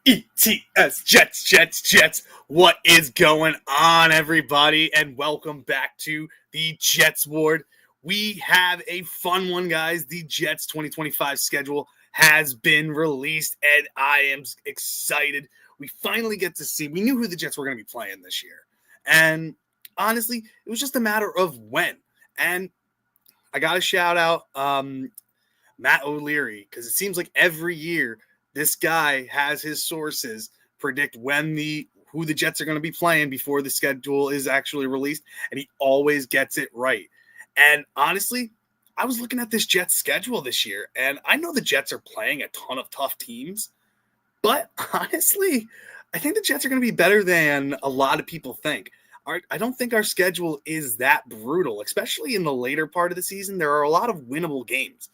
ETS Jets. What is going on, everybody? And welcome back to the Jets Ward. We have a fun one, guys. The Jets 2025 schedule has been released, and I am excited. We finally get to see. We knew who the Jets were going to be playing this year. And honestly, it was just a matter of when. And I got to shout out Matt O'Leary, because it seems like every year this guy has his sources predict who the Jets are going to be playing before the schedule is actually released, and he always gets it right. And honestly, I was looking at this Jets schedule this year, and I know the Jets are playing a ton of tough teams, but honestly, I think the Jets are going to be better than a lot of people think. I don't think our schedule is that brutal, especially in the later part of the season. There are a lot of winnable games.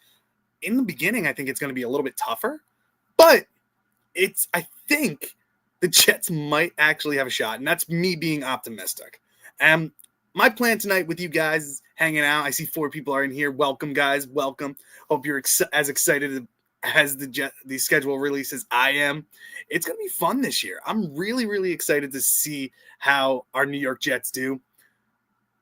In the beginning, I think it's going to be a little bit tougher, but I think the Jets might actually have a shot, and that's me being optimistic. My plan tonight with you guys is hanging out. I see 4 people are in here. Welcome, guys. Welcome. Hope you're as excited as the schedule releases I am. It's going to be fun this year. I'm really, really excited to see how our New York Jets do.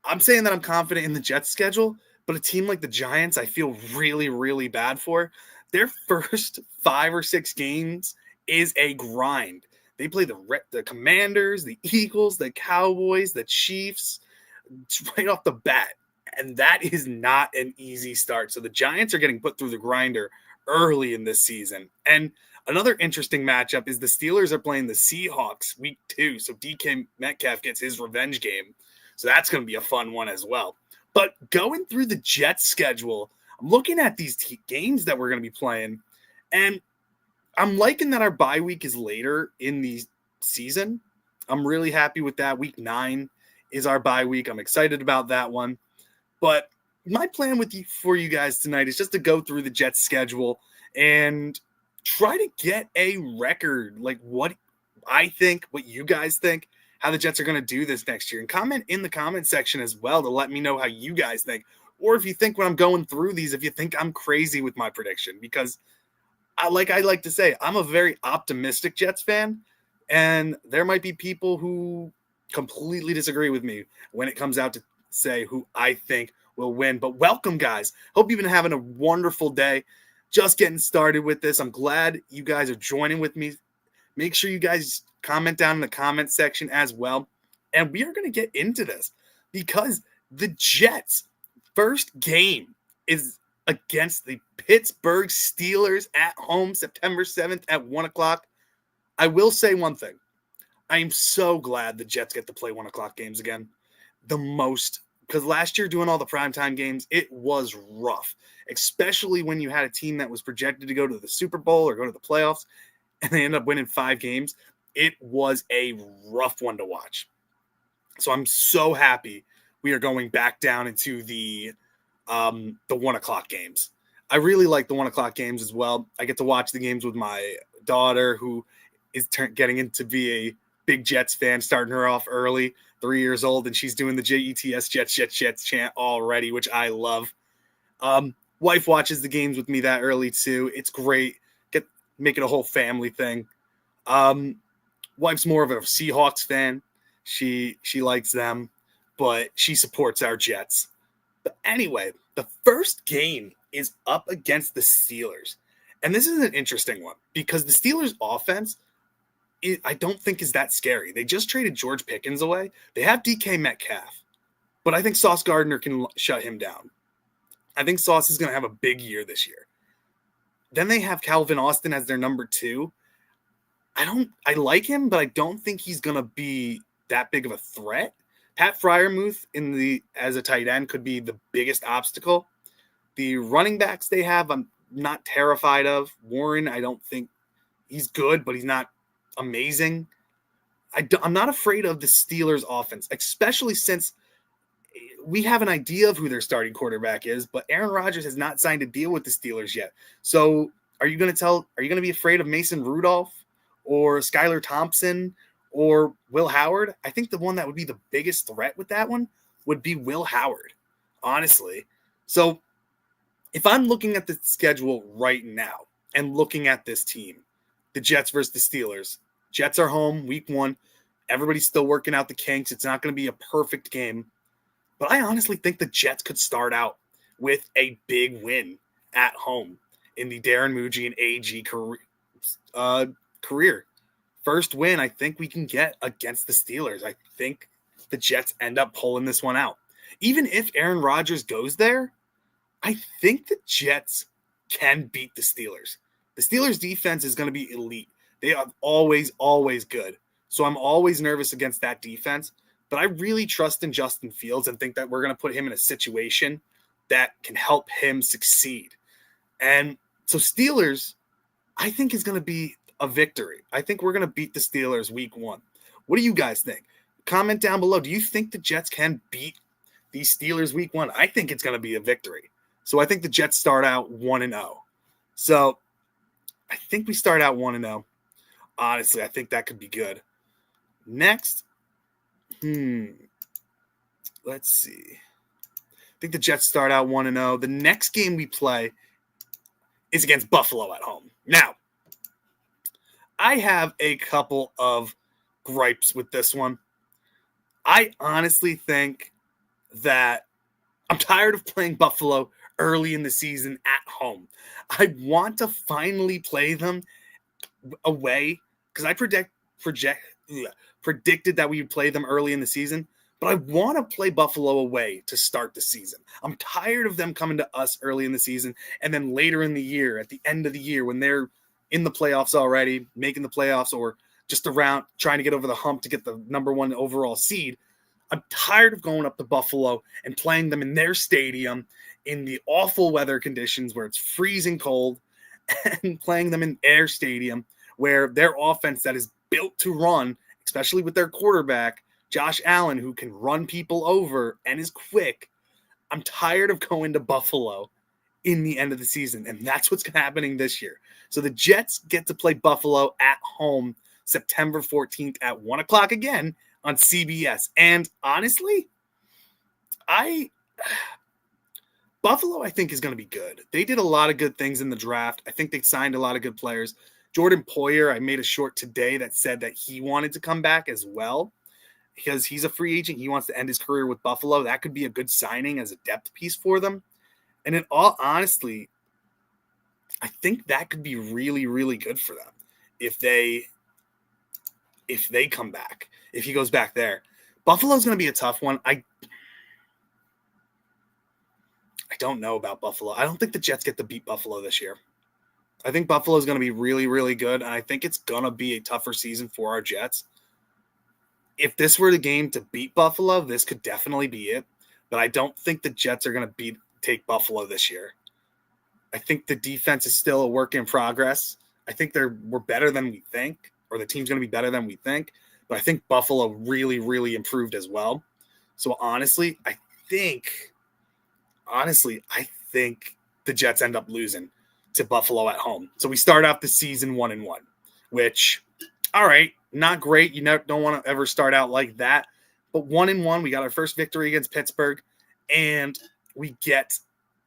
I'm saying that I'm confident in the Jets schedule, but a team like the Giants, I feel really, really bad for. Their first 5 or 6 games is a grind. They play the Commanders, the Eagles, the Cowboys, the Chiefs right off the bat. And that is not an easy start. So the Giants are getting put through the grinder early in this season. And another interesting matchup is the Steelers are playing the Seahawks week 2. So DK Metcalf gets his revenge game. So that's going to be a fun one as well. But going through the Jets schedule, I'm looking at these games that we're going to be playing, and I'm liking that our bye week is later in the season. I'm really happy with that. Week 9 is our bye week. I'm excited about that one. But my plan for you guys tonight is just to go through the Jets schedule and try to get a record, like what I think, what you guys think, how the Jets are going to do this next year. And comment in the comment section as well to let me know how you guys think. Or if you think when I'm going through these, if you think I'm crazy with my prediction. Because I like to say, I'm a very optimistic Jets fan. And there might be people who completely disagree with me when it comes out to say who I think will win. But welcome, guys. Hope you've been having a wonderful day. Just getting started with this. I'm glad you guys are joining with me. Make sure you guys comment down in the comment section as well. And we are going to get into this because the Jets' first game is against the Pittsburgh Steelers at home, September 7th at 1 o'clock. I will say one thing. I am so glad the Jets get to play 1 o'clock games again. Because last year doing all the primetime games, it was rough, especially when you had a team that was projected to go to the Super Bowl or go to the playoffs, and they end up winning 5 games. It was a rough one to watch. So I'm so happy we are going back down into the 1 o'clock games. I really like the 1 o'clock games as well. I get to watch the games with my daughter, who is getting into be a big Jets fan, starting her off early, 3 years old, and she's doing the JETS Jets chant already, which I love. Wife watches the games with me that early too. It's great. Make it a whole family thing. Wife's more of a Seahawks fan. She likes them, but she supports our Jets. But anyway, the first game is up against the Steelers. And this is an interesting one because the Steelers' offense, I don't think is that scary. They just traded George Pickens away. They have DK Metcalf, but I think Sauce Gardner can shut him down. I think Sauce is going to have a big year this year. Then they have Calvin Austin as their number 2. I like him, but I don't think he's going to be that big of a threat. Pat Freiermuth as a tight end could be the biggest obstacle. The running backs they have, I'm not terrified of. Warren, I don't think he's good, but he's not amazing. I'm not afraid of the Steelers' offense, especially since we have an idea of who their starting quarterback is, but Aaron Rodgers has not signed a deal with the Steelers yet. So are you going to be afraid of Mason Rudolph or Skylar Thompson or Will Howard? I think the one that would be the biggest threat with that one would be Will Howard, honestly. So if I'm looking at the schedule right now and looking at this team, the Jets versus the Steelers. Jets are home week 1. Everybody's still working out the kinks. It's not going to be a perfect game. But I honestly think the Jets could start out with a big win at home in the Darren Muji and AG career. First win I think we can get against the Steelers. I think the Jets end up pulling this one out. Even if Aaron Rodgers goes there, I think the Jets can beat the Steelers. The Steelers' defense is going to be elite. They are always, always good. So I'm always nervous against that defense. But I really trust in Justin Fields and think that we're going to put him in a situation that can help him succeed. And so Steelers, I think, is going to be a victory. I think we're going to beat the Steelers week 1. What do you guys think? Comment down below. Do you think the Jets can beat the Steelers week 1? I think it's going to be a victory. So I think the Jets start out 1-0. So I think we start out 1-0. Honestly, I think that could be good. Next, let's see. I think the Jets start out 1-0. The next game we play is against Buffalo at home. Now, I have a couple of gripes with this one. I honestly think that I'm tired of playing Buffalo early in the season at home. I want to finally play them away because I predicted that we would play them early in the season, but I want to play Buffalo away to start the season. I'm tired of them coming to us early in the season and then later in the year, at the end of the year, when they're in the playoffs already, making the playoffs or just around trying to get over the hump to get the number 1 overall seed. I'm tired of going up to Buffalo and playing them in their stadium in the awful weather conditions where it's freezing cold and playing them in their stadium where their offense that is built to run, especially with their quarterback, Josh Allen, who can run people over and is quick. I'm tired of going to Buffalo in the end of the season, and that's what's happening this year. So the Jets get to play Buffalo at home September 14th at 1 o'clock again on CBS. And honestly, Buffalo, I think, is going to be good. They did a lot of good things in the draft. I think they signed a lot of good players. Jordan Poyer, I made a short today that said that he wanted to come back as well because he's a free agent. He wants to end his career with Buffalo. That could be a good signing as a depth piece for them. And in all honesty, I think that could be really, really good for them if they come back, if he goes back there. Buffalo's going to be a tough one. I don't know about Buffalo. I don't think the Jets get to beat Buffalo this year. I think Buffalo is going to be really, really good, and I think it's going to be a tougher season for our Jets. If this were the game to beat Buffalo, this could definitely be it, but I don't think the Jets are going to take Buffalo this year. I think the defense is still a work in progress. I think we're better than we think, or the team's going to be better than we think, but I think Buffalo really, really improved as well. So honestly, I think the Jets end up losing to Buffalo at home. So we start out the season 1-1, which, all right, not great. You don't want to ever start out like that. But 1-1, we got our first victory against Pittsburgh, and we get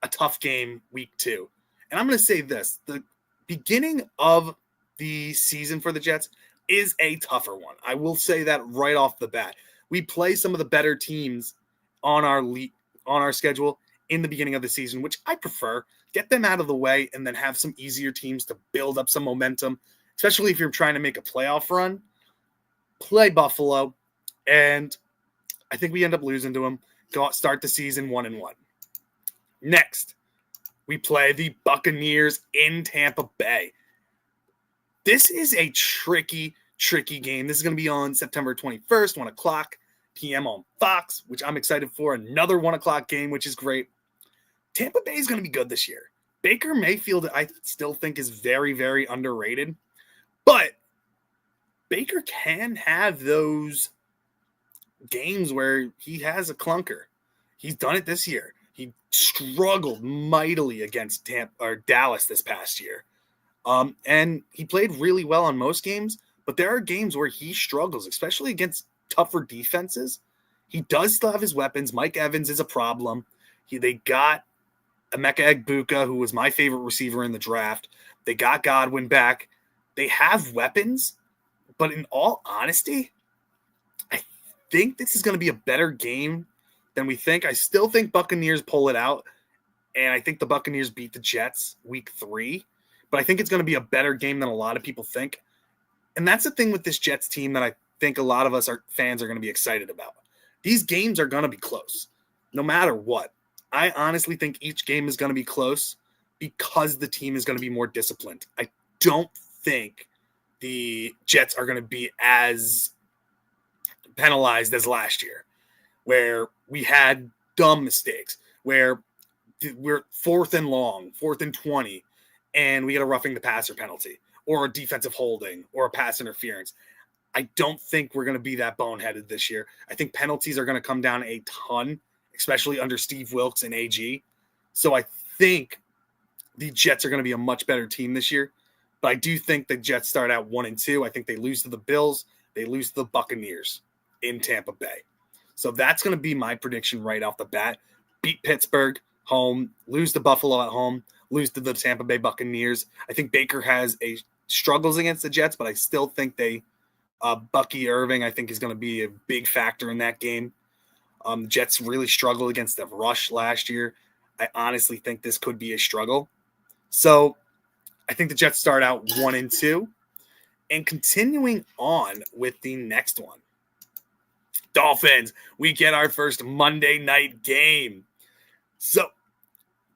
a tough game week 2. And I'm going to say this. The beginning of the season for the Jets is a tougher one. I will say that right off the bat. We play some of the better teams on our schedule in the beginning of the season, which I prefer. Get them out of the way and then have some easier teams to build up some momentum, especially if you're trying to make a playoff run. Play Buffalo, and I think we end up losing to them. Start the season 1-1. Next, we play the Buccaneers in Tampa Bay. This is a tricky game. This is going to be on September 21st, 1 o'clock p.m. on Fox, which I'm excited for. Another 1 o'clock game, which is great. Tampa Bay is going to be good this year. Baker Mayfield, I still think, is very, very underrated. But Baker can have those games where he has a clunker. He's done it this year. He struggled mightily against Dallas this past year. And he played really well on most games, but there are games where he struggles, especially against tougher defenses. He does still have his weapons. Mike Evans is a problem. They got Emeka Egbuka, who was my favorite receiver in the draft. They got Godwin back. They have weapons, but in all honesty, I think this is going to be a better game than we think. I still think Buccaneers pull it out, and I think the Buccaneers beat the Jets week 3, but I think it's going to be a better game than a lot of people think. And that's the thing with this Jets team that I think a lot of us fans are going to be excited about. These games are going to be close, no matter what. I honestly think each game is going to be close because the team is going to be more disciplined. I don't think the Jets are going to be as penalized as last year, where we had dumb mistakes, where we're 4th and long, 4th and 20, and we get a roughing the passer penalty or a defensive holding or a pass interference. I don't think we're going to be that boneheaded this year. I think penalties are going to come down a ton, especially under Steve Wilks and AG. So I think the Jets are going to be a much better team this year. But I do think the Jets start out 1-2. I think they lose to the Bills. They lose to the Buccaneers in Tampa Bay. So that's going to be my prediction right off the bat. Beat Pittsburgh home, lose to Buffalo at home, lose to the Tampa Bay Buccaneers. I think Baker has struggles against the Jets, but I still think Bucky Irving, I think, is going to be a big factor in that game. The Jets really struggled against the rush last year. I honestly think this could be a struggle. So I think the Jets start out 1-2. And continuing on with the next one, Dolphins, we get our first Monday night game. So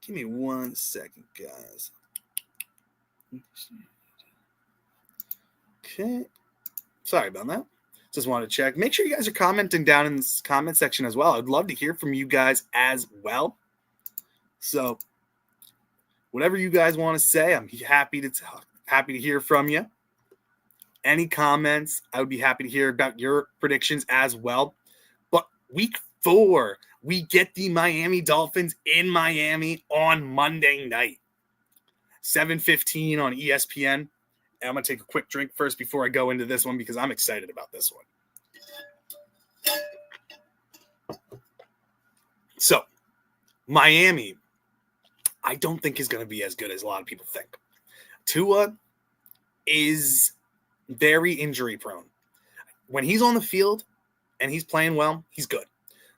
give me 1 second, guys. Okay. Sorry about that. Just wanted to check. Make sure you guys are commenting down in the comment section as well. I'd love to hear from you guys as well. So whatever you guys want to say, I'm happy to hear from you. Any comments, I would be happy to hear about your predictions as well. But week 4, we get the Miami Dolphins in Miami on Monday night. 7:15 on ESPN. And I'm going to take a quick drink first before I go into this one because I'm excited about this one. So, Miami, I don't think is going to be as good as a lot of people think. Tua is very injury prone. When he's on the field and he's playing well, he's good.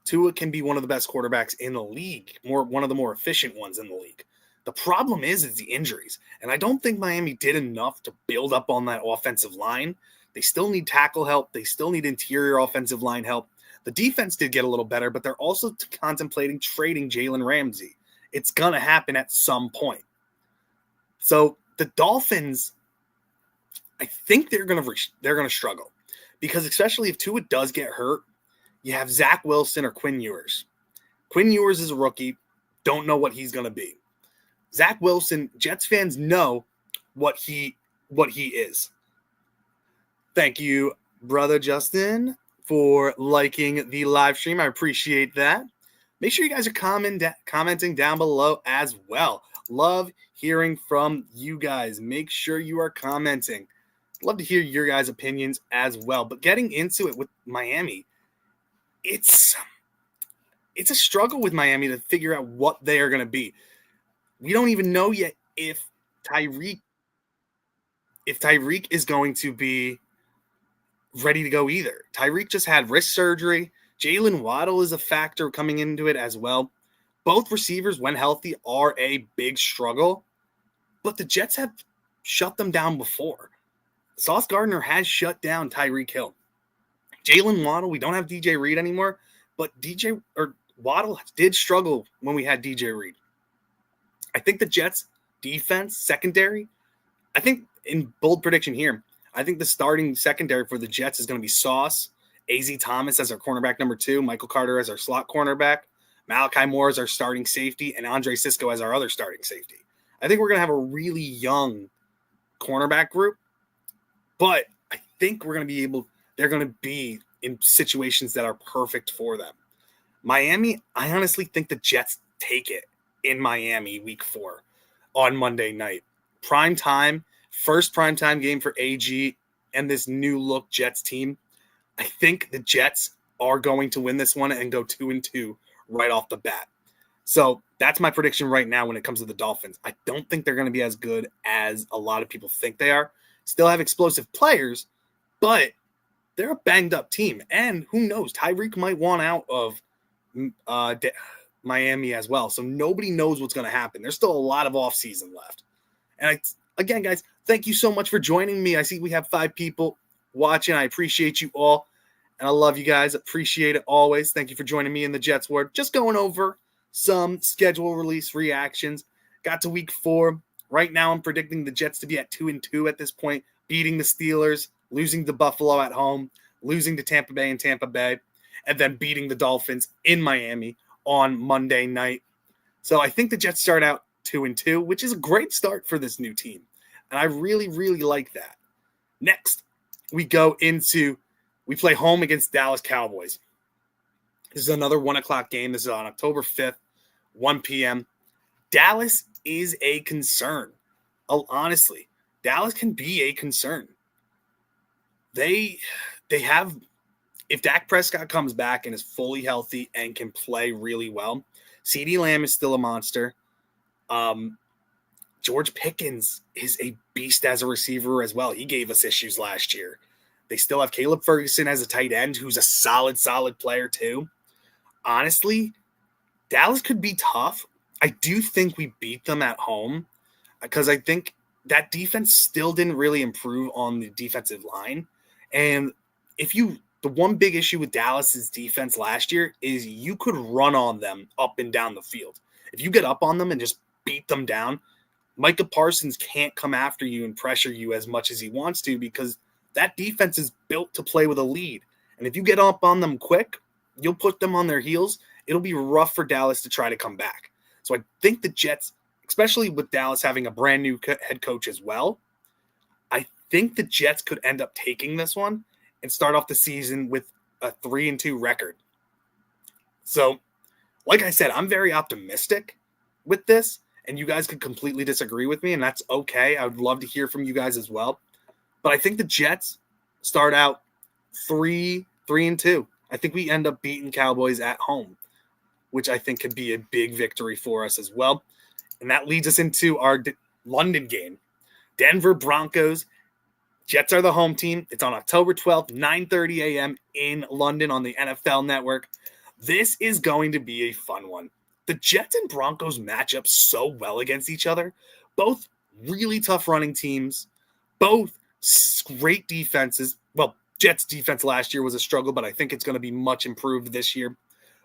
Tua can be one of the best quarterbacks in the league, one of the more efficient ones in the league. The problem is the injuries. And I don't think Miami did enough to build up on that offensive line. They still need tackle help. They still need interior offensive line help. The defense did get a little better, but they're also contemplating trading Jalen Ramsey. It's going to happen at some point. So the Dolphins, I think they're going to struggle because especially if Tua does get hurt, you have Zach Wilson or Quinn Ewers. Quinn Ewers is a rookie. Don't know what he's going to be. Zach Wilson, Jets fans know what he is. Thank you, brother Justin, for liking the live stream. I appreciate that. Make sure you guys are commenting down below as well. Love hearing from you guys. Make sure you are commenting. Love to hear your guys' opinions as well. But getting into it with Miami, it's a struggle with Miami to figure out what they are going to be. We don't even know yet if Tyreek is going to be ready to go either. Tyreek just had wrist surgery. Jalen Waddle is a factor coming into it as well. Both receivers, when healthy, are a big struggle, but the Jets have shut them down before. Sauce Gardner has shut down Tyreek Hill. Jalen Waddle, we don't have DJ Reed anymore, but Waddle did struggle when we had DJ Reed. I think the Jets defense, secondary, I think in bold prediction here, I think the starting secondary for the Jets is going to be Sauce, A.Z. Thomas as our cornerback number 2, Michael Carter as our slot cornerback, Malachi Moore as our starting safety, and Andre Cisco as our other starting safety. I think we're going to have a really young cornerback group, but I think they're going to be in situations that are perfect for them. Miami, I honestly think the Jets take it in Miami week 4 on Monday night. First primetime game for AG and this new look Jets team. I think the Jets are going to win this one and go 2-2 right off the bat. So that's my prediction right now when it comes to the Dolphins. I don't think they're going to be as good as a lot of people think they are, still have explosive players, but they're a banged up team. And who knows, Tyreek might want out of Miami as well. So nobody knows what's going to happen. There's still a lot of offseason left. And again, guys, thank you so much for joining me. I see we have 5 people watching. I appreciate you all. And I love you guys. Appreciate it always. Thank you for joining me in the Jets Ward. Just going over some schedule release reactions. Got to week 4. Right now, I'm predicting the Jets to be at 2-2 at this point, beating the Steelers, losing to Buffalo at home, losing to Tampa Bay in Tampa Bay, and then beating the Dolphins in Miami on Monday night. So I think the Jets start out 2-2, which is a great start for this new team. And I really, really like that. Next, we play home against Dallas Cowboys. This is another 1 o'clock game. This is on October 5th, 1 p.m. Dallas is a concern. Honestly, Dallas can be a concern. They have, if Dak Prescott comes back and is fully healthy and can play really well, CeeDee Lamb is still a monster. George Pickens is a beast as a receiver as well. He gave us issues last year. They still have Caleb Ferguson as a tight end, who's a solid player too. Honestly, Dallas could be tough. I do think we beat them at home because I think that defense still didn't really improve on the defensive line. And the one big issue with Dallas's defense last year is you could run on them up and down the field. If you get up on them and just beat them down, Micah Parsons can't come after you and pressure you as much as he wants to because that defense is built to play with a lead. And if you get up on them quick, you'll put them on their heels. It'll be rough for Dallas to try to come back. So I think the Jets, especially with Dallas having a brand new head coach as well, I think the Jets could end up taking this one and start off the season with a 3-2 record. So, like I said, I'm very optimistic with this, and you guys could completely disagree with me, and that's okay. I would love to hear from you guys as well. But I think the Jets start out 3-2. I think we end up beating Cowboys at home, which I think could be a big victory for us as well. And that leads us into our London game. Denver Broncos. Jets are the home team. It's on October 12th, 9:30 a.m. in London on the NFL Network. This is going to be a fun one. The Jets and Broncos match up so well against each other. Both really tough running teams. Both great defenses. Well, Jets defense last year was a struggle, but I think it's going to be much improved this year.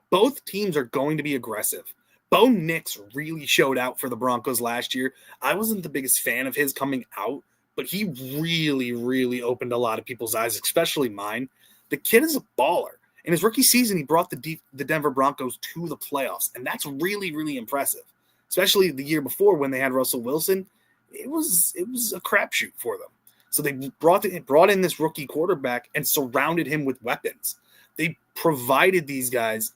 Both teams are going to be aggressive. Bo Nix really showed out for the Broncos last year. I wasn't the biggest fan of his coming out, but he really, really opened a lot of people's eyes, especially mine. The kid is a baller. In his rookie season, he brought the Denver Broncos to the playoffs, and that's really, really impressive. Especially the year before when they had Russell Wilson, it was a crapshoot for them. So they brought in this rookie quarterback and surrounded him with weapons. They provided these guys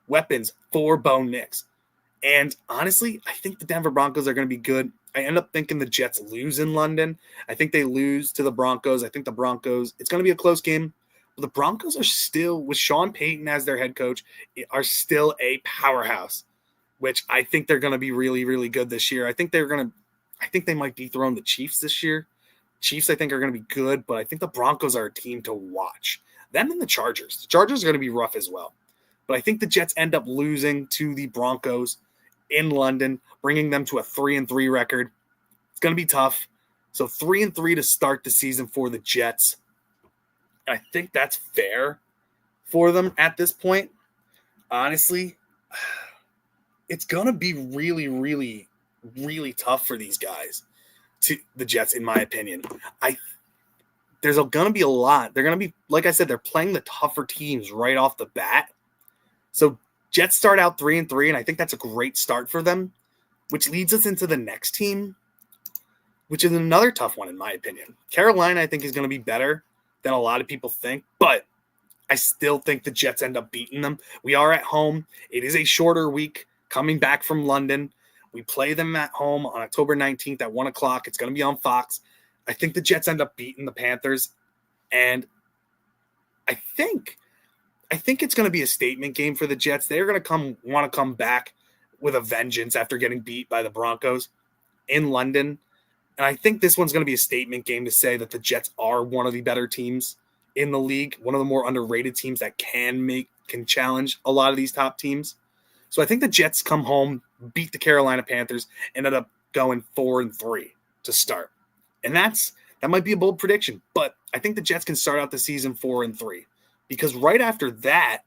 weapons for Bo Nix. And honestly, I think the Denver Broncos are going to be good. I end up thinking the Jets lose in London. I think they lose to the Broncos. I think the Broncos, it's going to be a close game. But the Broncos are still, with Sean Payton as their head coach, are still a powerhouse, which I think they're going to be really, really good this year. I think they might dethrone the Chiefs this year. Chiefs, I think, are going to be good, but I think the Broncos are a team to watch. Them and the Chargers. The Chargers are going to be rough as well. But I think the Jets end up losing to the Broncos in London, bringing them to a 3-3 record. It's going to be tough. So 3-3 to start the season for the Jets. I think that's fair for them at this point. Honestly, it's going to be really, really, really tough for these guys, to the Jets, in my opinion. There's going to be a lot. They're going to be, like I said, they're playing the tougher teams right off the bat. So Jets start out 3-3, and I think that's a great start for them, which leads us into the next team, which is another tough one, in my opinion. Carolina, I think, is going to be better than a lot of people think, but I still think the Jets end up beating them. We are at home. It is a shorter week coming back from London. We play them at home on October 19th at 1 o'clock. It's going to be on Fox. I think the Jets end up beating the Panthers, and I think it's going to be a statement game for the Jets. They're going to want to come back with a vengeance after getting beat by the Broncos in London. And I think this one's going to be a statement game to say that the Jets are one of the better teams in the league, one of the more underrated teams that can challenge a lot of these top teams. So I think the Jets come home, beat the Carolina Panthers, and end up going 4-3 to start. And that might be a bold prediction, but I think the Jets can start out the season 4-3 because right after that,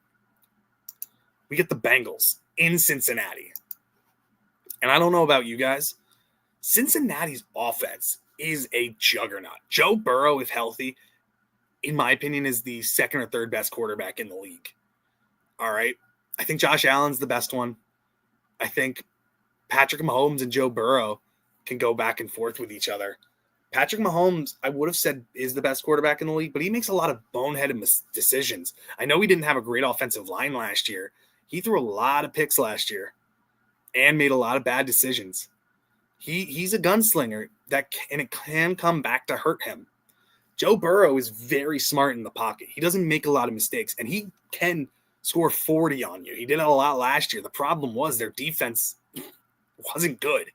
we get the Bengals in Cincinnati. And I don't know about you guys. Cincinnati's offense is a juggernaut. Joe Burrow, if healthy, in my opinion, is the second or third best quarterback in the league. All right. I think Josh Allen's the best one. I think Patrick Mahomes and Joe Burrow can go back and forth with each other. Patrick Mahomes, I would have said, is the best quarterback in the league, but he makes a lot of boneheaded decisions. I know he didn't have a great offensive line last year. He threw a lot of picks last year and made a lot of bad decisions. He's a gunslinger and it can come back to hurt him. Joe Burrow is very smart in the pocket. He doesn't make a lot of mistakes, and he can score 40 on you. He did it a lot last year. The problem was their defense wasn't good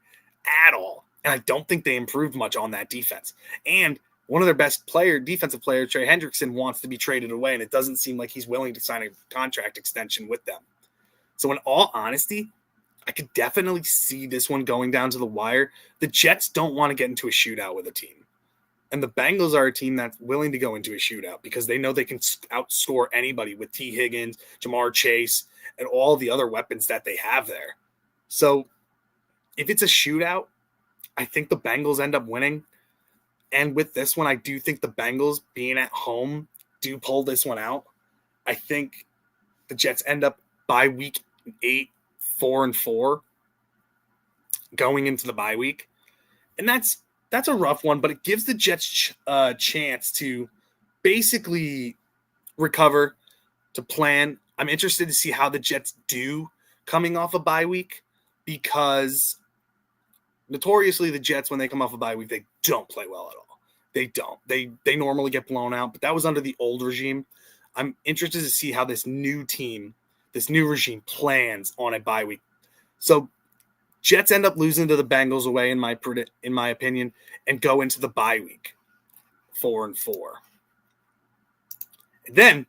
at all, and I don't think they improved much on that defense. And one of their best defensive players, Trey Hendrickson, wants to be traded away, and it doesn't seem like he's willing to sign a contract extension with them. So in all honesty, I could definitely see this one going down to the wire. The Jets don't want to get into a shootout with a team. And the Bengals are a team that's willing to go into a shootout because they know they can outscore anybody with T. Higgins, Jamar Chase, and all the other weapons that they have there. So if it's a shootout, I think the Bengals end up winning. And with this one, I do think the Bengals, being at home, do pull this one out. I think the Jets end up by week 8, 4-4 going into the bye week. And that's a rough one, but it gives the Jets a chance to basically recover, to plan. I'm interested to see how the Jets do coming off a bye week because notoriously the Jets, when they come off a bye week, they don't play well at all. They don't. They normally get blown out, but that was under the old regime. I'm interested to see how this new regime plans on a bye week. So Jets end up losing to the Bengals away, in my opinion, and go into the bye week 4-4. And then,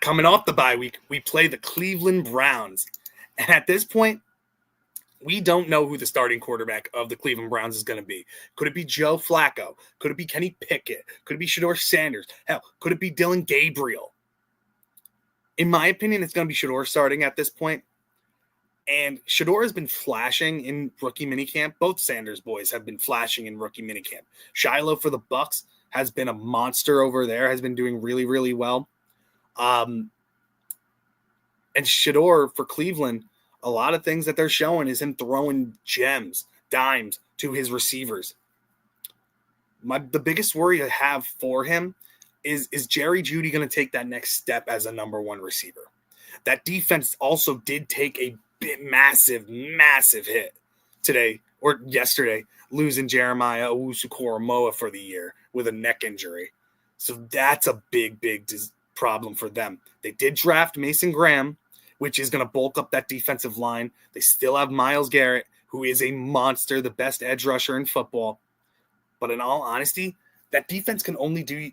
coming off the bye week, we play the Cleveland Browns. And at this point, we don't know who the starting quarterback of the Cleveland Browns is going to be. Could it be Joe Flacco? Could it be Kenny Pickett? Could it be Shedeur Sanders? Hell, could it be Dillon Gabriel? In my opinion, it's going to be Shedeur starting at this point. And Shedeur has been flashing in rookie minicamp. Both Sanders boys have been flashing in rookie minicamp. Shiloh for the Bucks has been a monster over there, has been doing really, really well. And Shedeur for Cleveland, a lot of things that they're showing is him throwing gems, dimes to his receivers. The biggest worry I have for him is Jerry Jeudy going to take that next step as a number one receiver? That defense also did take a massive hit today or yesterday, losing Jeremiah Owusu-Koramoah for the year with a neck injury. So that's a big problem for them. They did draft Mason Graham, which is going to bulk up that defensive line. They still have Myles Garrett, who is a monster, the best edge rusher in football. But in all honesty, that defense can only do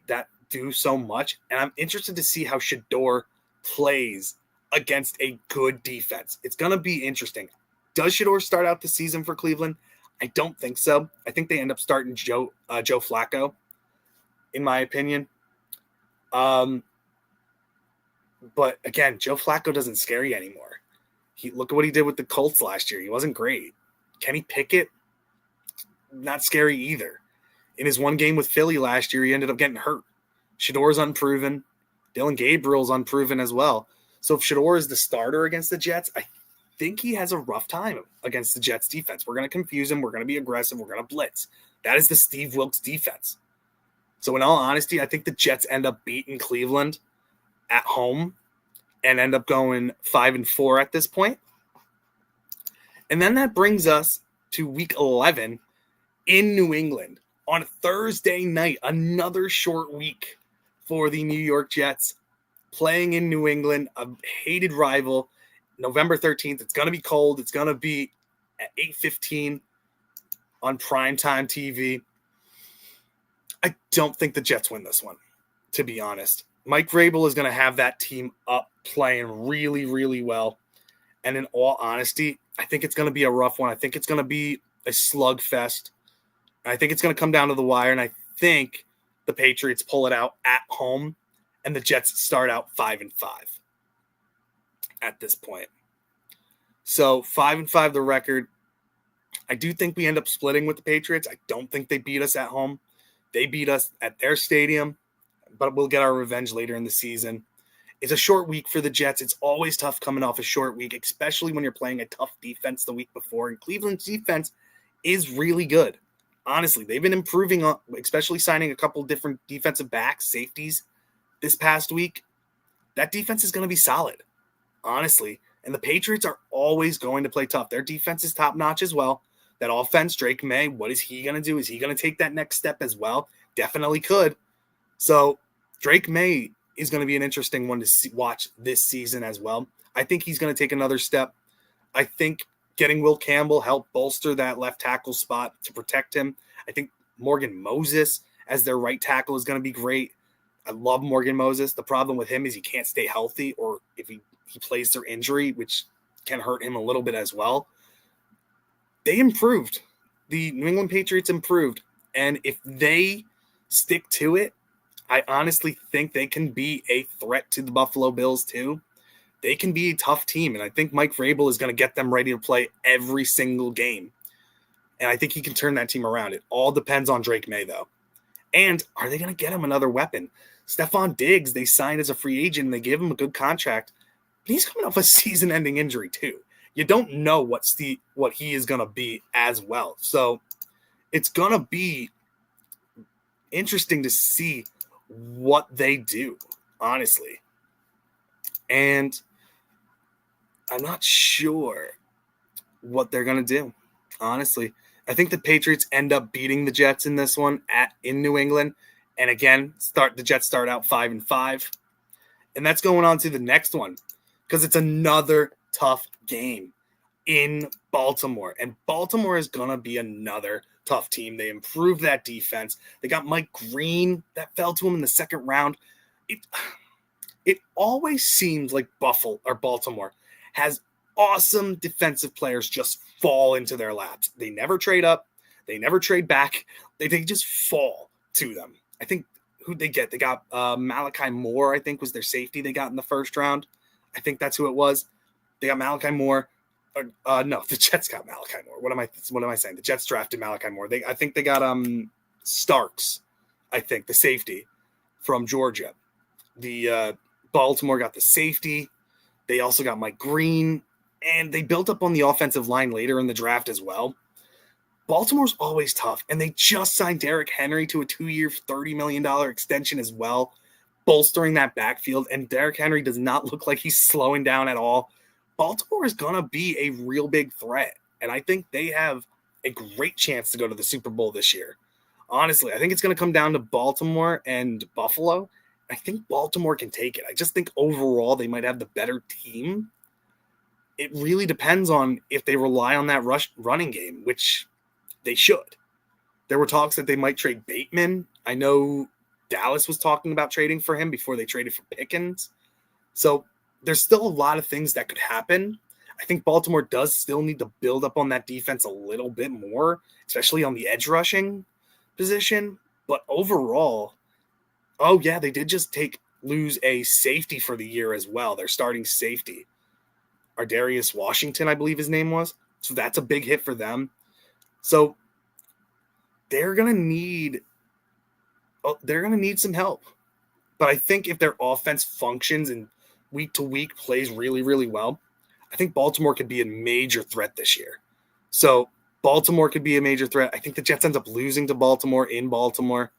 so much. And I'm interested to see how Shedeur plays against a good defense. It's going to be interesting. Does Shedeur start out the season for Cleveland? I don't think so. I think they end up starting Joe Flacco, in my opinion. But again, Joe Flacco doesn't scare you anymore. Look at what he did with the Colts last year. He wasn't great. Kenny Pickett, not scary either. In his one game with Philly last year, he ended up getting hurt. Shedeur's unproven. Dillon Gabriel's unproven as well. So if Shedeur is the starter against the Jets, I think he has a rough time against the Jets defense. We're going to confuse him. We're going to be aggressive. We're going to blitz. That is the Steve Wilks defense. So in all honesty, I think the Jets end up beating Cleveland at home and end up going 5-4 at this point. And then that brings us to week 11 in New England on Thursday night, another short week for the New York Jets playing in New England, a hated rival, November 13th. It's going to be cold. It's going to be at 8:15 on primetime TV. I don't think the Jets win this one, to be honest. Mike Vrabel is going to have that team up playing really, really well. And in all honesty, I think it's going to be a rough one. I think it's going to be a slugfest. I think it's going to come down to the wire, and I think the Patriots pull it out at home, and the Jets start out 5-5 at this point. So 5-5 the record. I do think we end up splitting with the Patriots. I don't think they beat us at home. They beat us at their stadium, but we'll get our revenge later in the season. It's a short week for the Jets. It's always tough coming off a short week, especially when you're playing a tough defense the week before. And Cleveland's defense is really good. Honestly, they've been improving, especially signing a couple different defensive backs, safeties this past week. That defense is going to be solid, honestly. And the Patriots are always going to play tough. Their defense is top-notch as well. That offense, Drake May, what is he going to do? Is he going to take that next step as well? Definitely could. So Drake May is going to be an interesting one to watch this season as well. I think he's going to take another step. I think getting Will Campbell helped bolster that left tackle spot to protect him. I think Morgan Moses as their right tackle is going to be great. I love Morgan Moses. The problem with him is he can't stay healthy, or if he plays through injury, which can hurt him a little bit as well. They improved. The New England Patriots improved. And if they stick to it, I honestly think they can be a threat to the Buffalo Bills too. They can be a tough team, and I think Mike Vrabel is going to get them ready to play every single game. And I think he can turn that team around. It all depends on Drake May, though. And are they going to get him another weapon? Stephon Diggs, they signed as a free agent, and they gave him a good contract. But he's coming off a season-ending injury too. You don't know what he is going to be as well. So it's going to be interesting to see what they do, honestly. And I'm not sure what they're going to do, honestly. I think the Patriots end up beating the Jets in this one in New England. And again, the Jets start out 5-5. And that's going on to the next one because it's another tough game in Baltimore. And Baltimore is going to be another tough team. They improved that defense. They got Mike Green that fell to him in the second round. It always seems like Baltimore has awesome defensive players just fall into their laps. They never trade up. They never trade back. They just fall to them. I think who'd they get? They got Malachi Moore, I think, was their safety they got in the first round. I think that's who it was. They got Malachi Moore. No, the Jets got Malachi Moore. What am I saying? The Jets drafted Malachi Moore. I think they got Starks, I think, the safety from Georgia. The Baltimore got the safety. They also got Mike Green, and they built up on the offensive line later in the draft as well. Baltimore's always tough, and they just signed Derrick Henry to a 2-year, $30 million extension as well, bolstering that backfield, and Derrick Henry does not look like he's slowing down at all. Baltimore is going to be a real big threat, and I think they have a great chance to go to the Super Bowl this year. Honestly, I think it's going to come down to Baltimore and Buffalo. I think Baltimore can take it. I just think overall they might have the better team. It really depends on if they rely on that running game, which they should. There were talks that they might trade Bateman. I know Dallas was talking about trading for him before they traded for Pickens. So there's still a lot of things that could happen. I think Baltimore does still need to build up on that defense a little bit more, especially on the edge rushing position. But overall, oh yeah, they did just lose a safety for the year as well. Their starting safety, Ardarius Washington, I believe his name was. So that's a big hit for them. So they're gonna need some help. But I think if their offense functions and week to week plays really, really well, I think Baltimore could be a major threat this year. So Baltimore could be a major threat. I think the Jets ends up losing to Baltimore in Baltimore.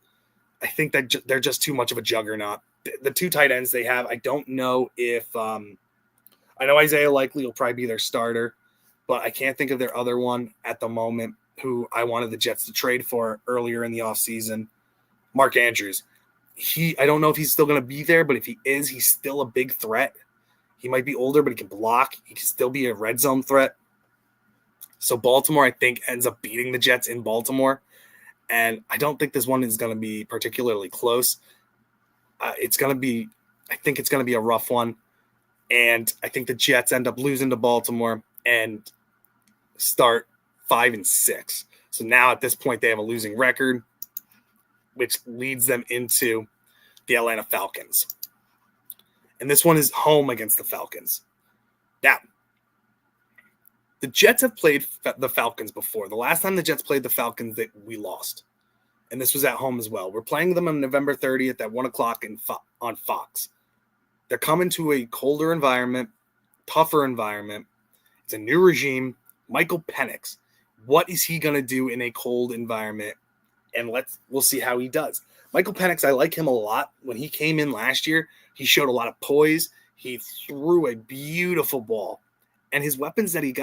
I think that they're just too much of a juggernaut. The two tight ends they have, I don't know if I know Isaiah Likely will probably be their starter, but I can't think of their other one at the moment who I wanted the Jets to trade for earlier in the offseason. Mark Andrews. I don't know if he's still going to be there, but if he is, he's still a big threat. He might be older, but he can block. He can still be a red zone threat. So Baltimore, I think, ends up beating the Jets in Baltimore. And I don't think this one is going to be particularly close. I think it's going to be a rough one. And I think the Jets end up losing to Baltimore and start 5-6. So now at this point, they have a losing record, which leads them into the Atlanta Falcons. And this one is home against the Falcons. Now, the Jets have played the Falcons before. The last time the Jets played the Falcons, we lost. And this was at home as well. We're playing them on November 30th at 1 o'clock on Fox. They're coming to a colder environment, tougher environment. It's a new regime. Michael Penix. What is he going to do in a cold environment? And we'll see how he does. Michael Penix, I like him a lot. When he came in last year, he showed a lot of poise. He threw a beautiful ball. And his weapons that he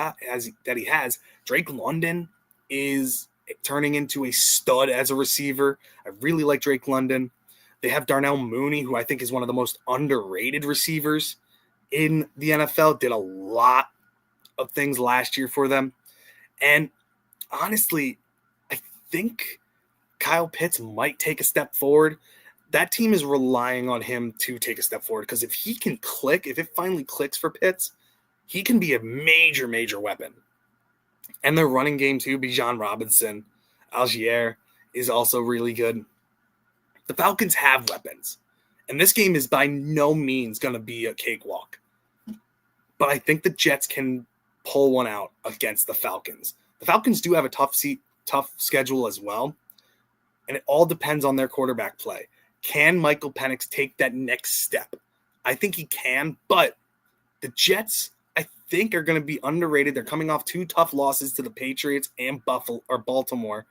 has, Drake London is turning into a stud as a receiver. I really like Drake London. They have Darnell Mooney, who I think is one of the most underrated receivers in the NFL. Did a lot of things last year for them. And honestly, I think Kyle Pitts might take a step forward. That team is relying on him to take a step forward because if he can click, if it finally clicks for Pitts, he can be a major, major weapon. And their running game too, Bijan Robinson, Algier is also really good. The Falcons have weapons. And this game is by no means going to be a cakewalk. But I think the Jets can pull one out against the Falcons. The Falcons do have a tough schedule as well. And it all depends on their quarterback play. Can Michael Penix take that next step? I think he can, but the Jets, I think, are going to be underrated. They're coming off 2 tough losses to the Patriots and Baltimore.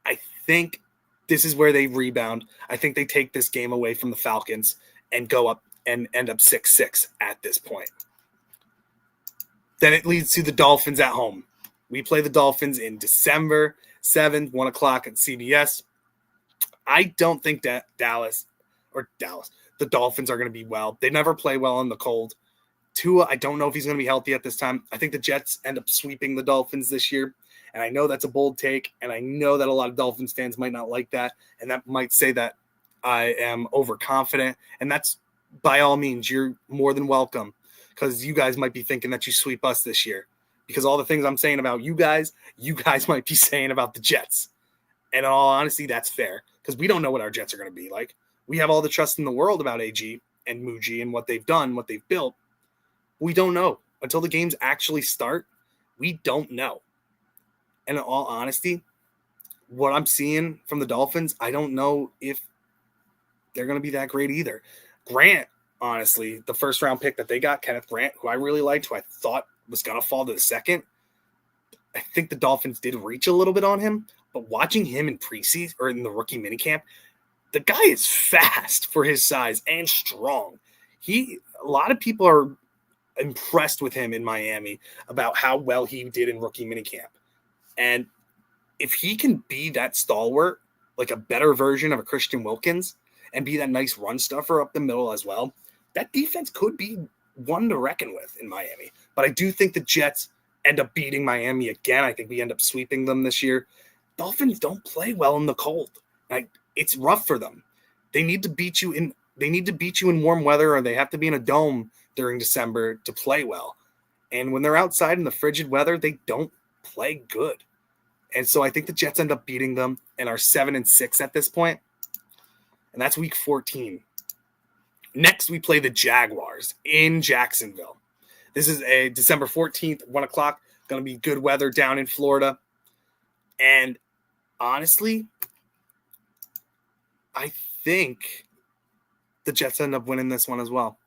I think this is where they rebound. I think they take this game away from the Falcons and go up and end up 6-6 at this point. Then it leads to the Dolphins at home. We play the Dolphins in December 7th, 1 o'clock at CBS. I don't think that the Dolphins are going to be well. They never play well in the cold. Tua, I don't know if he's going to be healthy at this time. I think the Jets end up sweeping the Dolphins this year. And I know that's a bold take. And I know that a lot of Dolphins fans might not like that. And that might say that I am overconfident. And that's, by all means, you're more than welcome. Because you guys might be thinking that you sweep us this year. Because all the things I'm saying about you guys might be saying about the Jets. And in all honesty, that's fair. Because we don't know what our Jets are going to be like. We have all the trust in the world about AG and Muji and what they've done, what they've built. We don't know. Until the games actually start, we don't know. And in all honesty, what I'm seeing from the Dolphins, I don't know if they're going to be that great either. Grant, honestly, the first round pick that they got, Kenneth Grant, who I really liked, who I thought was going to fall to the second, I think the Dolphins did reach a little bit on him. But watching him in preseason or in the rookie minicamp, the guy is fast for his size and strong. A lot of people are impressed with him in Miami about how well he did in rookie minicamp. And if he can be that stalwart, like a better version of a Christian Wilkins, and be that nice run stuffer up the middle as well, that defense could be one to reckon with in Miami. But I do think the Jets end up beating Miami again. I think we end up sweeping them this year. Dolphins don't play well in the cold. It's rough for them. They need to beat you in warm weather, or they have to be in a dome during December to play well. And when they're outside in the frigid weather, they don't play good. And so I think the Jets end up beating them and are 7-6 at this point. And that's week 14. Next, we play the Jaguars in Jacksonville. This is a December 14th, 1 o'clock. Going to be good weather down in Florida. And honestly, I think the Jets end up winning this one as well.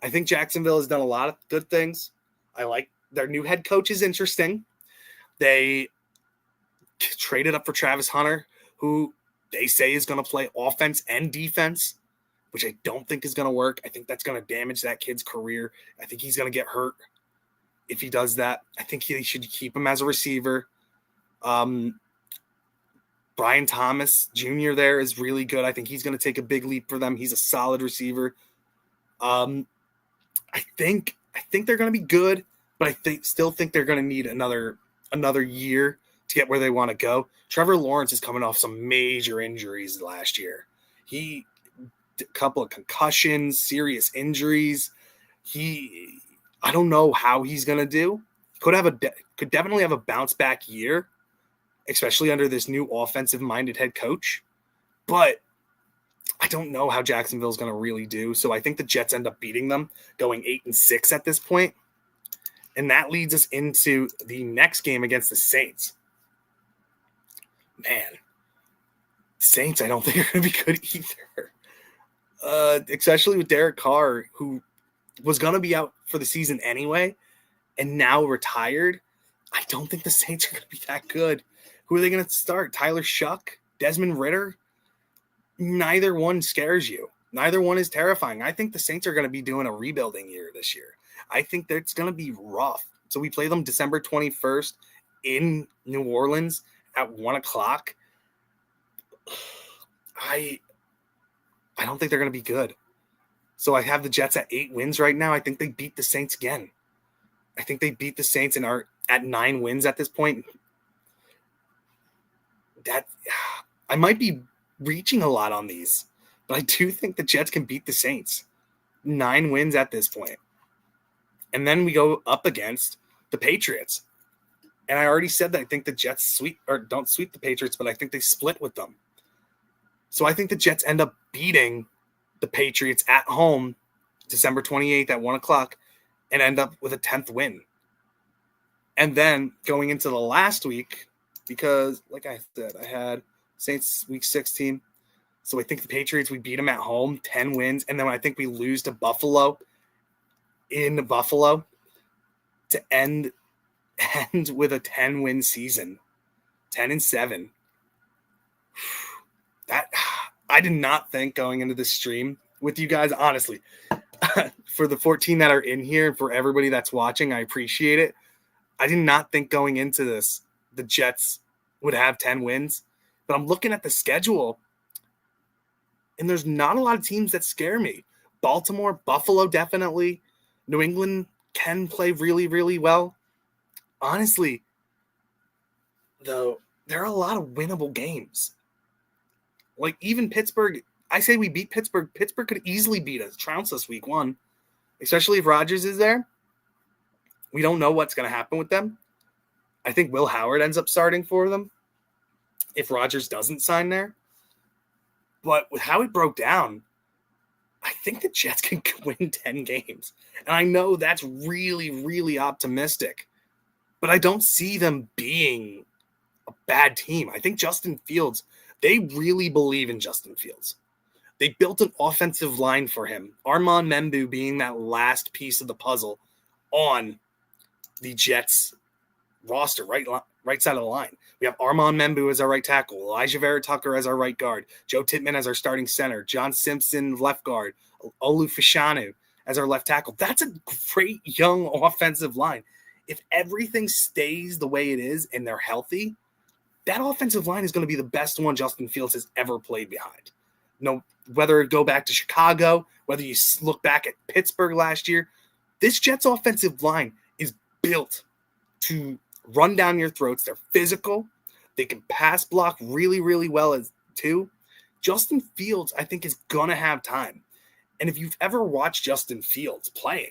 I think Jacksonville has done a lot of good things. I like their new head coach is interesting. They traded up for Travis Hunter, who they say is going to play offense and defense, which I don't think is going to work. I think that's going to damage that kid's career. I think he's going to get hurt if he does that. I think he should keep him as a receiver. Brian Thomas Jr. there is really good. I think he's going to take a big leap for them. He's a solid receiver. I think they're going to be good, but I still think they're going to need another another year to get where they want to go. Trevor Lawrence is coming off some major injuries last year. He a couple of concussions, serious injuries. I don't know how he's going to do. Could definitely have a bounce back year, especially under this new offensive minded head coach. But I don't know how Jacksonville's going to really do. So I think the Jets end up beating them, going 8-6 at this point. And that leads us into the next game against the Saints. Man, the Saints I don't think are going to be good either. Especially with Derek Carr, who was going to be out for the season anyway, and now retired. I don't think the Saints are going to be that good. Who are they going to start? Tyler Shuck? Desmond Ridder? Neither one scares you. Neither one is terrifying. I think the Saints are going to be doing a rebuilding year this year. I think that it's going to be rough. So we play them December 21st in New Orleans at 1 o'clock. I don't think they're going to be good. So I have the Jets at 8 wins right now. I think they beat the Saints again. I think they beat the Saints and are at 9 wins at this point. I might be reaching a lot on these, but I do think the Jets can beat the Saints. 9 wins at this point. And then we go up against the Patriots. And I already said that I think the Jets don't sweep the Patriots, but I think they split with them. So I think the Jets end up beating the Patriots at home December 28th at 1 o'clock and end up with a 10th win. And then going into the last week, because like I said, I had Saints week 16. So I think the Patriots, we beat them at home, 10 wins. And then I think we lose to Buffalo in Buffalo to end with a 10-win season, 10-7. That I did not think going into this stream with you guys, honestly, for the 14 that are in here, for everybody that's watching, I appreciate it. I did not think going into this, the Jets would have 10 wins, but I'm looking at the schedule and there's not a lot of teams that scare me. Baltimore, Buffalo, definitely. New England can play really, really well. Honestly, though, there are a lot of winnable games. Like even Pittsburgh, I say we beat Pittsburgh. Pittsburgh could easily beat us, trounce us week 1, especially if Rodgers is there. We don't know what's going to happen with them. I think Will Howard ends up starting for them if Rodgers doesn't sign there. But with how it broke down, I think the Jets can win 10 games. And I know that's really, really optimistic. But I don't see them being a bad team. I think Justin Fields, they really believe in Justin Fields. They built an offensive line for him. Armand Membu being that last piece of the puzzle on the Jets roster, right side of the line. We have Armand Membu as our right tackle, Elijah Vera Tucker as our right guard, Joe Tittman as our starting center, John Simpson left guard, Olu Fashanu as our left tackle. That's a great young offensive line. If everything stays the way it is and they're healthy, that offensive line is going to be the best one Justin Fields has ever played behind. No, whether it go back to Chicago, whether you look back at Pittsburgh last year, this Jets offensive line is built to run down your throats. They're physical. They can pass block really, really well as too. Justin Fields, I think, is going to have time. And if you've ever watched Justin Fields playing,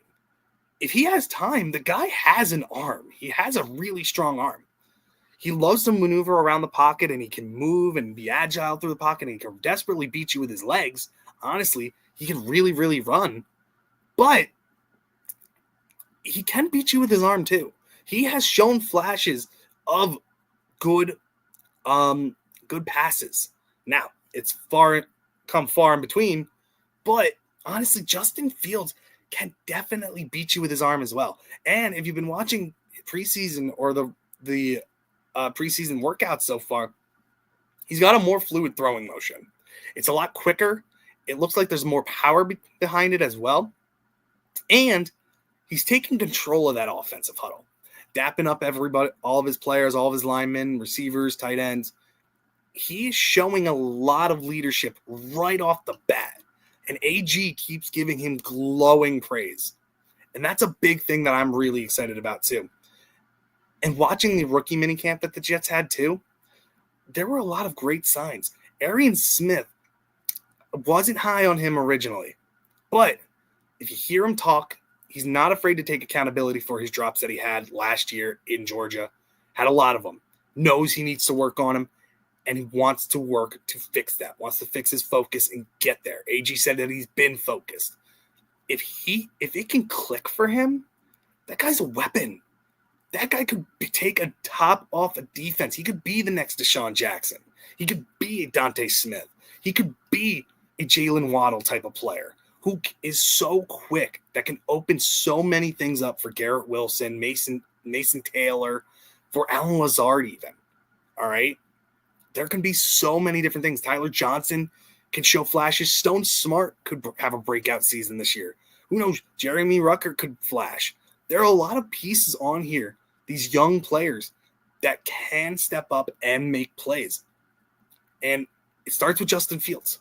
if he has time, the guy has an arm. He has a really strong arm. He loves to maneuver around the pocket, and he can move and be agile through the pocket, and he can desperately beat you with his legs. Honestly, he can really, really run. But he can beat you with his arm too. He has shown flashes of good passes. Now, it's come far in between, but honestly, Justin Fields can definitely beat you with his arm as well. And if you've been watching preseason or the preseason workouts so far, he's got a more fluid throwing motion. It's a lot quicker. It looks like there's more power behind it as well. And he's taking control of that offensive huddle, dapping up everybody, all of his players, all of his linemen, receivers, tight ends. He's showing a lot of leadership right off the bat. And AG keeps giving him glowing praise. And that's a big thing that I'm really excited about too. And watching the rookie minicamp that the Jets had too, there were a lot of great signs. Arian Smith, wasn't high on him originally, but if you hear him talk, he's not afraid to take accountability for his drops that he had last year in Georgia. Had a lot of them. Knows he needs to work on him, and he wants to work to fix that. Wants to fix his focus and get there. AG said that he's been focused. If it can click for him, that guy's a weapon. That guy could take a top off a defense. He could be the next Deshaun Jackson. He could be a Dante Smith. He could be a Jalen Waddle type of player who is so quick that can open so many things up for Garrett Wilson, Mason Taylor, for Alan Lazard even. All right? There can be so many different things. Tyler Johnson can show flashes. Stone Smart could have a breakout season this year. Who knows? Jeremy Rucker could flash. There are a lot of pieces on here, these young players that can step up and make plays. And it starts with Justin Fields.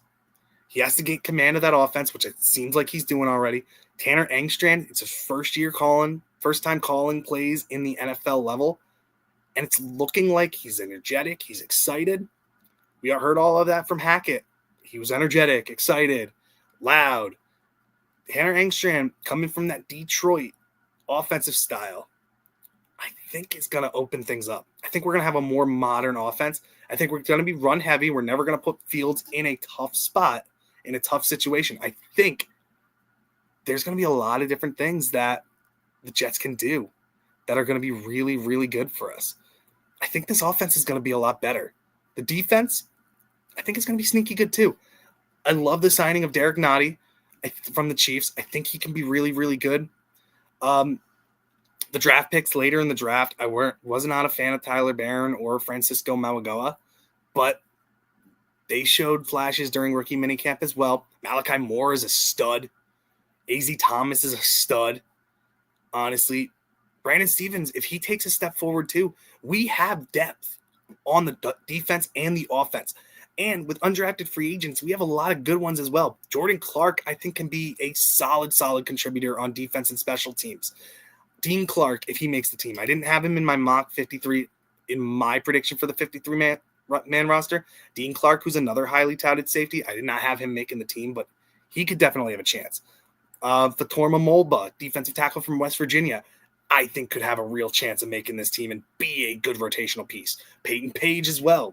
He has to get command of that offense, which it seems like he's doing already. Tanner Engstrand, it's his first time calling plays in the NFL level. And it's looking like he's energetic. He's excited. We heard all of that from Hackett. He was energetic, excited, loud. Tanner Engstrand coming from that Detroit offensive style, I think it's going to open things up. I think we're going to have a more modern offense. I think we're going to be run heavy. We're never going to put Fields in a tough spot, in a tough situation. I think there's going to be a lot of different things that the Jets can do that are going to be really, really good for us. I think this offense is going to be a lot better. The defense, I think it's going to be sneaky good too. I love the signing of Derek Nottie from the Chiefs. I think he can be really, really good. The draft picks later in the draft, I was not a fan of Tyler Barron or Francisco Mauigoa, but they showed flashes during rookie minicamp as well. Malachi Moore is a stud. AZ Thomas is a stud. Honestly, Brandon Stevens, if he takes a step forward too, we have depth on the defense and the offense. And with undrafted free agents, we have a lot of good ones as well. Jordan Clark, I think, can be a solid contributor on defense and special teams. Dean Clark, if he makes the team. I didn't have him in my mock 53 in my prediction for the 53-man roster. Dean Clark, who's another highly touted safety. I did not have him making the team, but he could definitely have a chance. Fatorma Molba, defensive tackle from West Virginia, I think could have a real chance of making this team and be a good rotational piece. Peyton Page as well.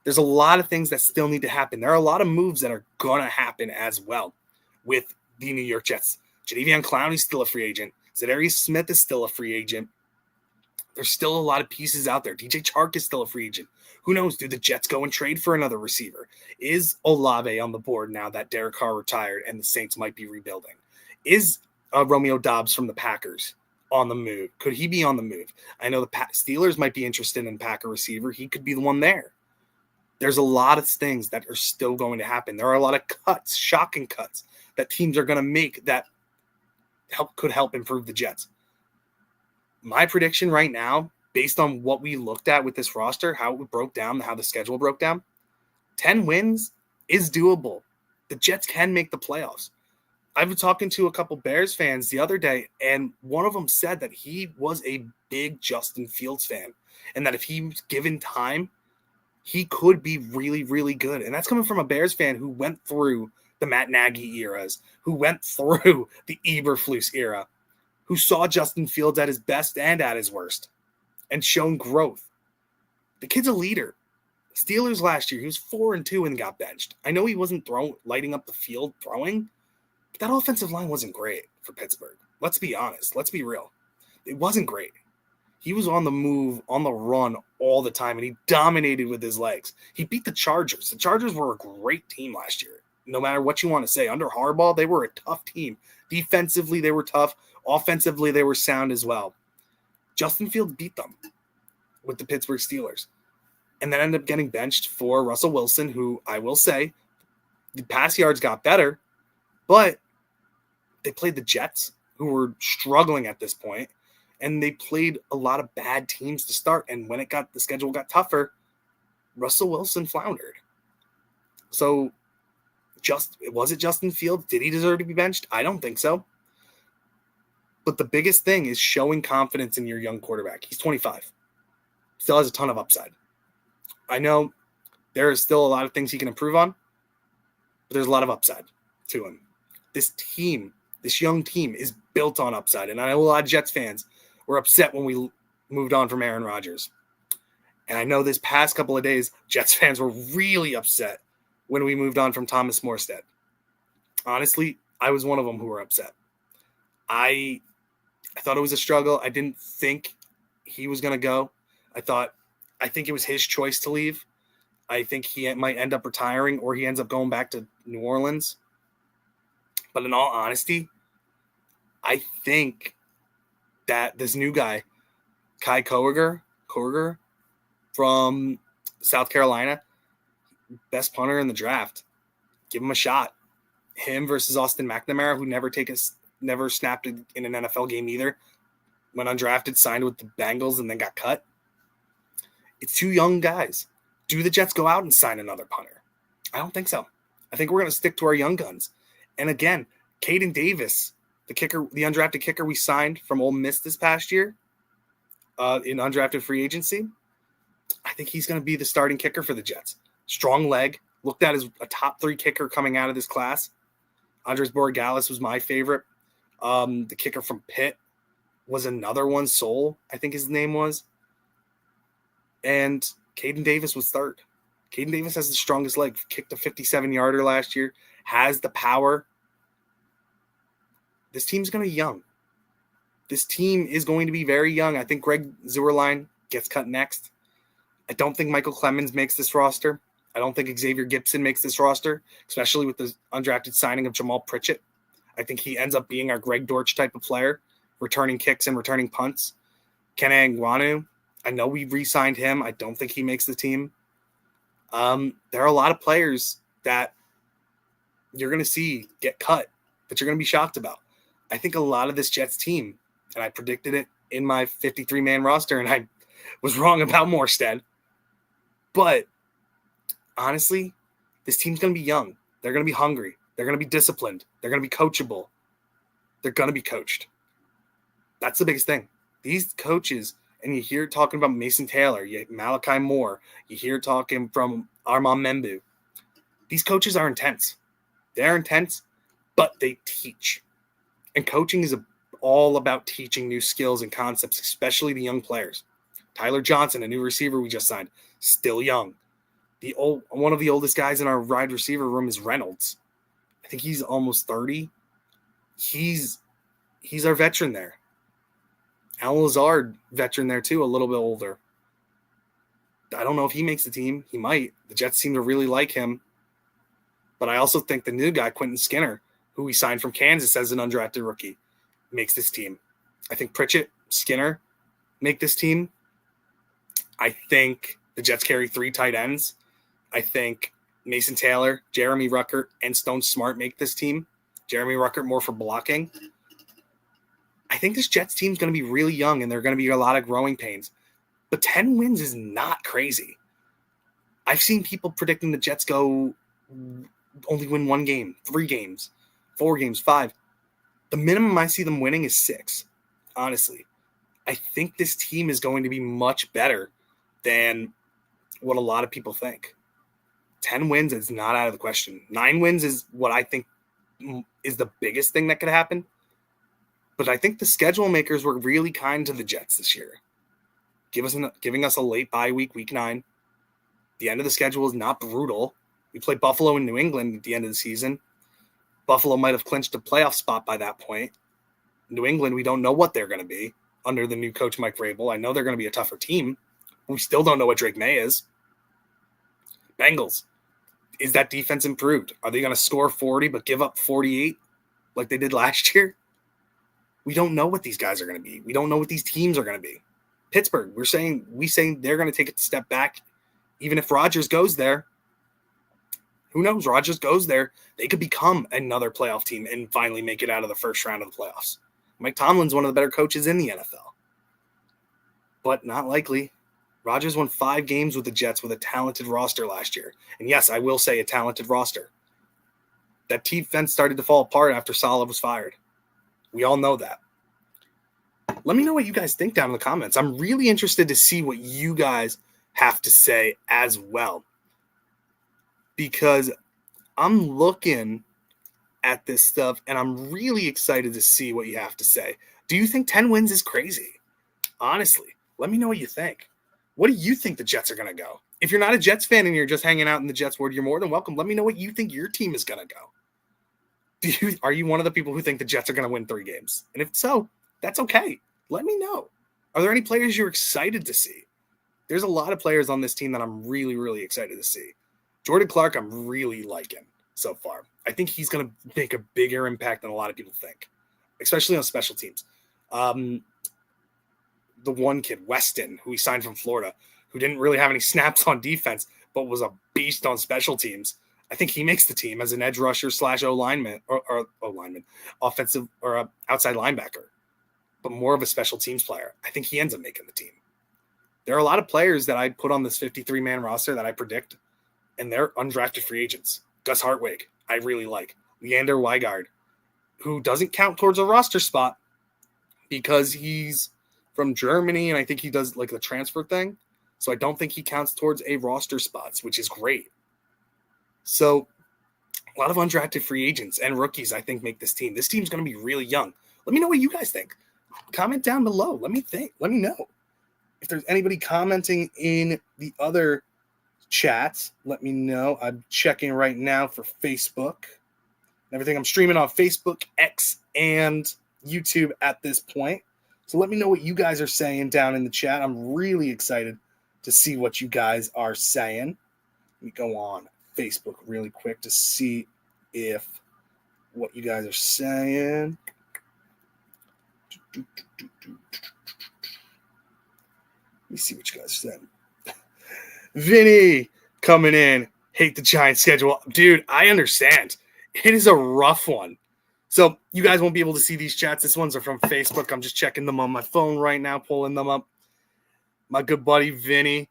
There's a lot of things that still need to happen. There are a lot of moves that are going to happen as well with the New York Jets. Jadeveon Clowney's still a free agent. Za'Darius Smith is still a free agent. There's still a lot of pieces out there. DJ Chark is still a free agent. Who knows? Do the Jets go and trade for another receiver? Is Olave on the board now that Derek Carr retired and the Saints might be rebuilding? Is Romeo Doubs from the Packers on the move? Could he be on the move? I know the Steelers might be interested in Packer receiver. He could be the one there. There's a lot of things that are still going to happen. There are a lot of cuts, shocking cuts, that teams are going to make that could help improve the Jets. My prediction right now, based on what we looked at with this roster, how it broke down, how the schedule broke down, 10 wins is doable. The Jets can make the playoffs. I was talking to a couple Bears fans the other day, and one of them said that he was a big Justin Fields fan, and that if he was given time, he could be really, really good. And that's coming from a Bears fan who went through the Matt Nagy eras, who went through the Eberflus era, who saw Justin Fields at his best and at his worst, and shown growth. The kid's a leader. Steelers last year, he was 4-2 and got benched. I know he wasn't lighting up the field throwing, but that offensive line wasn't great for Pittsburgh. Let's be honest. Let's be real. It wasn't great. He was on the move, on the run all the time, and he dominated with his legs. He beat the Chargers. The Chargers were a great team last year. No matter what you want to say, under Harbaugh, they were a tough team. Defensively, they were tough. Offensively, they were sound as well. Justin Fields beat them with the Pittsburgh Steelers, and then ended up getting benched for Russell Wilson, who I will say the pass yards got better, but they played the Jets, who were struggling at this point, and they played a lot of bad teams to start. And when the schedule got tougher, Russell Wilson floundered. So was it Justin Fields? Did he deserve to be benched? I don't think so. But the biggest thing is showing confidence in your young quarterback. He's 25. Still has a ton of upside. I know there is still a lot of things he can improve on, but there's a lot of upside to him. This team, this young team, is built on upside. And I know a lot of Jets fans were upset when we moved on from Aaron Rodgers. And I know this past couple of days, Jets fans were really upset when we moved on from Thomas Morstead. Honestly, I was one of them who were upset. I thought it was a struggle. I didn't think he was going to go. I think it was his choice to leave. I think he might end up retiring or he ends up going back to New Orleans. But in all honesty, I think that this new guy, Kai Koger from South Carolina, best punter in the draft. Give him a shot. Him versus Austin McNamara, who never snapped in an NFL game either. Went undrafted, signed with the Bengals, and then got cut. It's two young guys. Do the Jets go out and sign another punter? I don't think so. I think we're going to stick to our young guns. And again, Caden Davis, the kicker, the undrafted kicker we signed from Ole Miss this past year in undrafted free agency, I think he's going to be the starting kicker for the Jets. Strong leg. Looked at as a top 3 kicker coming out of this class. Andres Borregales was my favorite. The kicker from Pitt was another one. Soul, I think his name was. And Caden Davis was third. Caden Davis has the strongest leg. Kicked a 57-yarder last year. Has the power. This team's going to be young. This team is going to be very young. I think Greg Zuerlein gets cut next. I don't think Michael Clemens makes this roster. I don't think Xavier Gipson makes this roster, especially with the undrafted signing of Jamal Pritchett. I think he ends up being our Greg Dortch type of player, returning kicks and returning punts. Kenna Nguanu, I know we re-signed him. I don't think he makes the team. There are a lot of players that you're going to see get cut that you're going to be shocked about. I think a lot of this Jets team, and I predicted it in my 53-man roster, and I was wrong about Morstead. But honestly, this team's going to be young. They're going to be hungry. They're going to be disciplined. They're going to be coachable. They're going to be coached. That's the biggest thing. These coaches, and you hear talking about Mason Taylor, Malachi Moore, you hear talking from Armand Membu. These coaches are intense. They're intense, but they teach. And coaching is all about teaching new skills and concepts, especially the young players. Tyler Johnson, a new receiver we just signed, still young. One of the oldest guys in our wide receiver room is Reynolds. I think he's almost 30. He's our veteran there. Alan Lazard, veteran there too, a little bit older. I don't know if he makes the team. He might. The Jets seem to really like him. But I also think the new guy, Quentin Skinner, who we signed from Kansas as an undrafted rookie, makes this team. I think Pritchett, Skinner make this team. I think the Jets carry 3 tight ends. I think Mason Taylor, Jeremy Ruckert, and Stone Smart make this team. Jeremy Ruckert more for blocking. I think this Jets team is going to be really young, and there are going to be a lot of growing pains. But 10 wins is not crazy. I've seen people predicting the Jets go only win 1 game, 3 games, 4 games, 5. The minimum I see them winning is 6, honestly. I think this team is going to be much better than what a lot of people think. 10 wins is not out of the question. 9 wins is what I think is the biggest thing that could happen. But I think the schedule makers were really kind to the Jets this year. Giving us a late bye week, week 9. The end of the schedule is not brutal. We play Buffalo and New England at the end of the season. Buffalo might have clinched a playoff spot by that point. New England, we don't know what they're going to be under the new coach, Mike Vrabel. I know they're going to be a tougher team. We still don't know what Drake May is. Bengals, is that defense improved? Are they going to score 40 but give up 48 like they did last year? We don't know what these guys are going to be. We don't know what these teams are going to be. Pittsburgh, we saying they're going to take a step back. Even if Rodgers goes there, who knows? Rodgers goes there, they could become another playoff team and finally make it out of the first round of the playoffs. Mike Tomlin's one of the better coaches in the NFL. But not likely. Rodgers won 5 games with the Jets with a talented roster last year. And yes, I will say a talented roster. That defense started to fall apart after Saleh was fired. We all know that. Let me know what you guys think down in the comments. I'm really interested to see what you guys have to say as well, because I'm looking at this stuff and I'm really excited to see what you have to say. Do you think 10 wins is crazy? Honestly, let me know what you think. What do you think the Jets are going to go? If you're not a Jets fan and you're just hanging out in the Jets world, you're more than welcome. Let me know what you think your team is going to go. Are you one of the people who think the Jets are going to win 3 games? And if so, that's okay. Let me know. Are there any players you're excited to see? There's a lot of players on this team that I'm really, really excited to see. Jordan Clark, I'm really liking so far. I think he's going to make a bigger impact than a lot of people think, especially on special teams. The one kid, Weston, who he signed from Florida, who didn't really have any snaps on defense, but was a beast on special teams. I think he makes the team as an edge rusher / O-lineman or O-lineman, offensive or outside linebacker, but more of a special teams player. I think he ends up making the team. There are a lot of players that I put on this 53-man roster that I predict, and they're undrafted free agents. Gus Hartwig, I really like. Leander Weigard, who doesn't count towards a roster spot because he's from Germany, and I think he does like the transfer thing. So I don't think he counts towards a roster spots, which is great. So a lot of undrafted free agents and rookies, I think, make this team. This team's going to be really young. Let me know what you guys think. Comment down below. Let me know. If there's anybody commenting in the other chats, let me know. I'm checking right now for Facebook. Everything I'm streaming on Facebook, X, and YouTube at this point. So let me know what you guys are saying down in the chat. I'm really excited to see what you guys are saying. Let me go on Facebook really quick to see if what you guys are saying. Let me see what you guys are saying. Vinny coming in. Hate the Giants schedule. Dude, I understand. It is a rough one. So you guys won't be able to see these chats. This ones are from Facebook. I'm just checking them on my phone right now, pulling them up. My good buddy Vinny,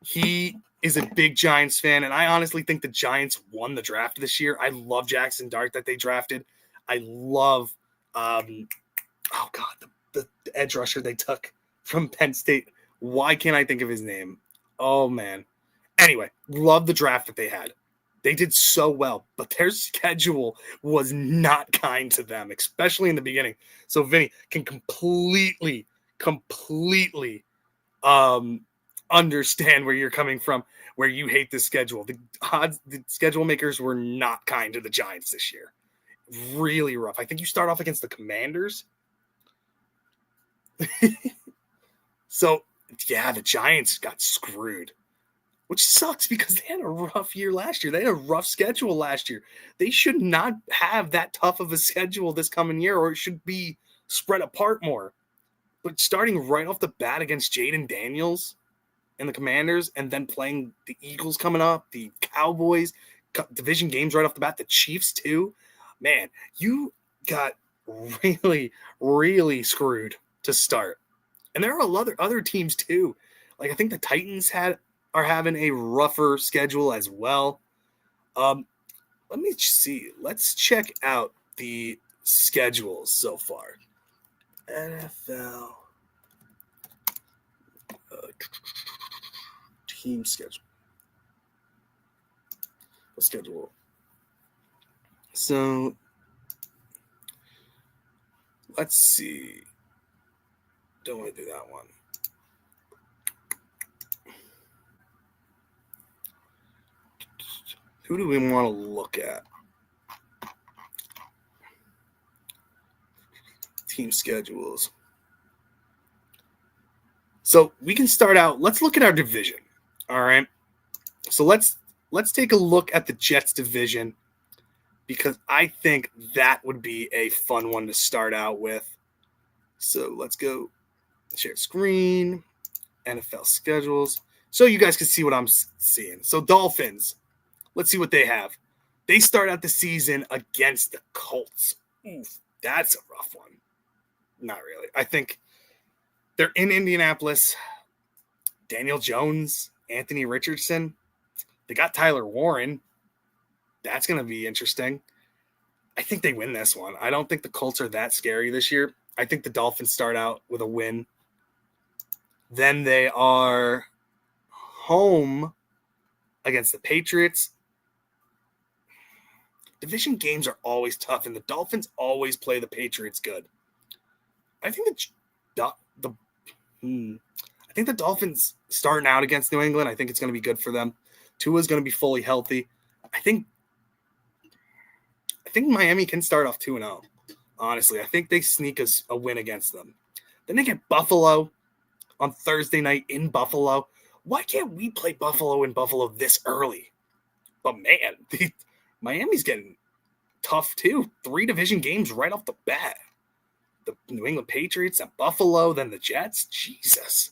he is a big Giants fan, and I honestly think the Giants won the draft this year. I love Jackson Dart that they drafted. I love, the edge rusher they took from Penn State. Why can't I think of his name? Oh, man. Anyway, love the draft that they had. They did so well, but their schedule was not kind to them, especially in the beginning. So Vinny can completely understand where you're coming from, where you hate the schedule. The schedule makers were not kind to the Giants this year. Really rough. I think you start off against the Commanders. So, yeah, the Giants got screwed, which sucks because they had a rough year last year. They had a rough schedule last year. They should not have that tough of a schedule this coming year, or it should be spread apart more. But starting right off the bat against Jaden Daniels and the Commanders, and then playing the Eagles coming up, the Cowboys, division games right off the bat, the Chiefs too. Man, you got really, really screwed to start. And there are other teams too. Like I think the Titans are having a rougher schedule as well. Let me see. Let's check out the schedules so far. NFL team schedule. What schedule? So let's see. Don't want to do that one. Who do we want to look at? Team schedules. So we can start out. Let's look at our division. All right. So let's take a look at the Jets division, because I think that would be a fun one to start out with. So let's go share screen, NFL schedules, so you guys can see what I'm seeing. So Dolphins, let's see what they have. They start out the season against the Colts. Oof, that's a rough one. Not really. I think they're in Indianapolis. Daniel Jones, Anthony Richardson. They got Tyler Warren. That's going to be interesting. I think they win this one. I don't think the Colts are that scary this year. I think the Dolphins start out with a win. Then they are home against the Patriots. Division games are always tough, and the Dolphins always play the Patriots good. I think I think the Dolphins starting out against New England, I think it's going to be good for them. Tua's going to be fully healthy. I think Miami can start off 2-0. Honestly, I think they sneak a win against them. Then they get Buffalo on Thursday night in Buffalo. Why can't we play Buffalo in Buffalo this early? But man, Miami's getting tough too. 3 division games right off the bat. The New England Patriots and Buffalo, then the Jets. Jesus.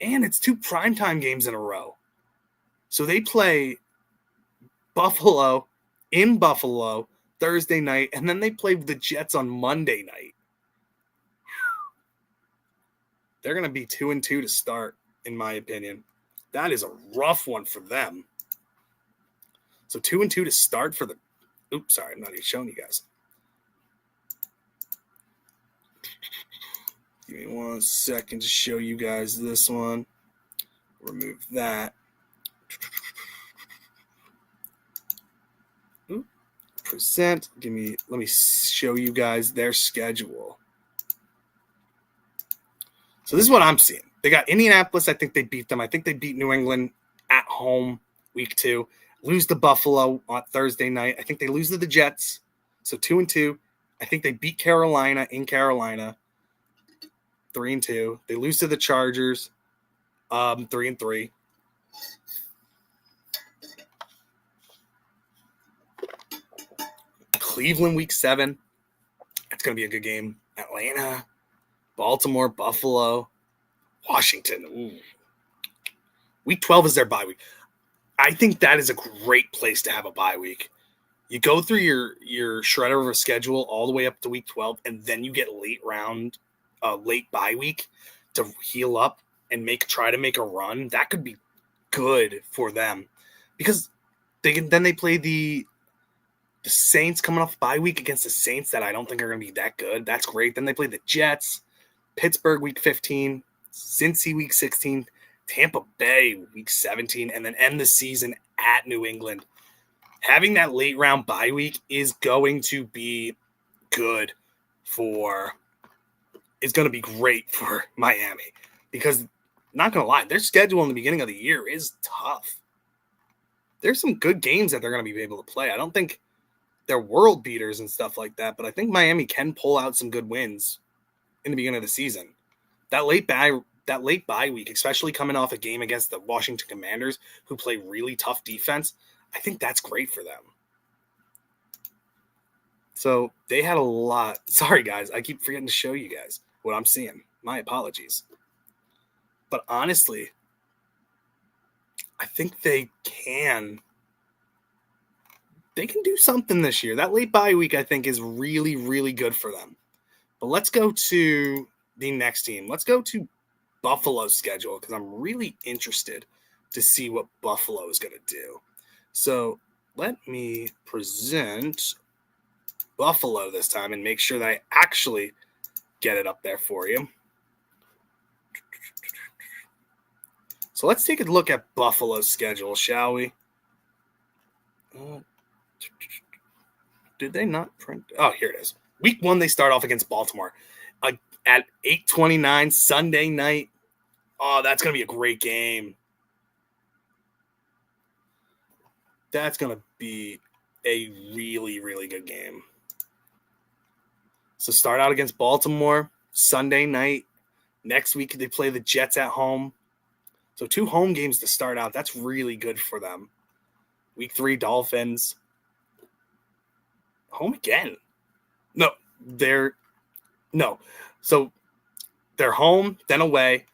And it's 2 primetime games in a row. So they play Buffalo in Buffalo Thursday night, and then they play the Jets on Monday night. They're going to be 2-2 to start, in my opinion. That is a rough one for them. So 2-2 to start for the... Oops, sorry, I'm not even showing you guys. Give me 1 second to show you guys this one. Remove that. Present. Let me show you guys their schedule. So this is what I'm seeing. They got Indianapolis. I think they beat them. I think they beat New England at home week 2. Lose to Buffalo on Thursday night. I think they lose to the Jets. So 2-2. I think they beat Carolina in Carolina. 3-2. They lose to the Chargers. 3-3. Cleveland week 7. That's going to be a good game. Atlanta, Baltimore, Buffalo, Washington. Ooh. Week 12 is their bye week. I think that is a great place to have a bye week. You go through your shredder of a schedule all the way up to week 12, and then you get late bye week to heal up and try to make a run. That could be good for them because they play the Saints coming off bye week against the Saints that I don't think are going to be that good. That's great. Then they play the Jets, Pittsburgh week 15, Cincy week 16, Tampa Bay week 17, and then end the season at New England. Having that late round bye week is going to be good it's going to be great for Miami because, not going to lie, their schedule in the beginning of the year is tough. There's some good games that they're going to be able to play. I don't think they're world beaters and stuff like that, but I think Miami can pull out some good wins in the beginning of the season. That late bye week, especially coming off a game against the Washington Commanders, who play really tough defense, I think that's great for them. So they had a lot. Sorry, guys. I keep forgetting to show you guys what I'm seeing. My apologies. But honestly, I think they can do something this year. That late bye week, I think, is really, really good for them. But let's go to the next team. Let's go to Buffalo's schedule because I'm really interested to see what Buffalo is going to do. So let me present Buffalo this time and make sure that I actually get it up there for you. So let's take a look at Buffalo's schedule, shall we? Did they not print? Oh, here it is. Week 1, they start off against Baltimore at 8:29 Sunday night. Oh, that's going to be a great game. That's going to be a really, really good game. So start out against Baltimore Sunday night. Next week, they play the Jets at home. So 2 home games to start out. That's really good for them. Week 3, Dolphins. Home again. So they're home, then away,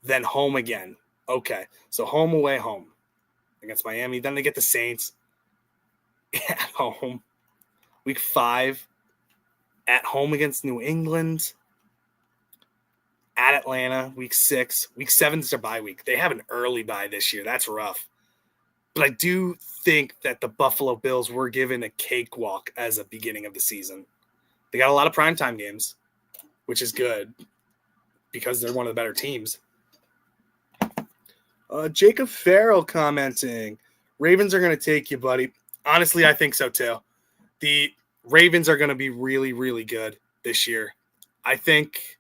then home again. Okay. So home, away, home against Miami. Then they get the Saints at home. Week 5, at home against New England. At Atlanta, week 6. Week 7 is their bye week. They have an early bye this year. That's rough. But I do think that the Buffalo Bills were given a cakewalk as a beginning of the season. They got a lot of primetime games. which is good because they're one of the better teams. Jacob Farrell commenting, Ravens are going to take you, buddy. Honestly, I think so too. The Ravens are going to be really, really good this year. I think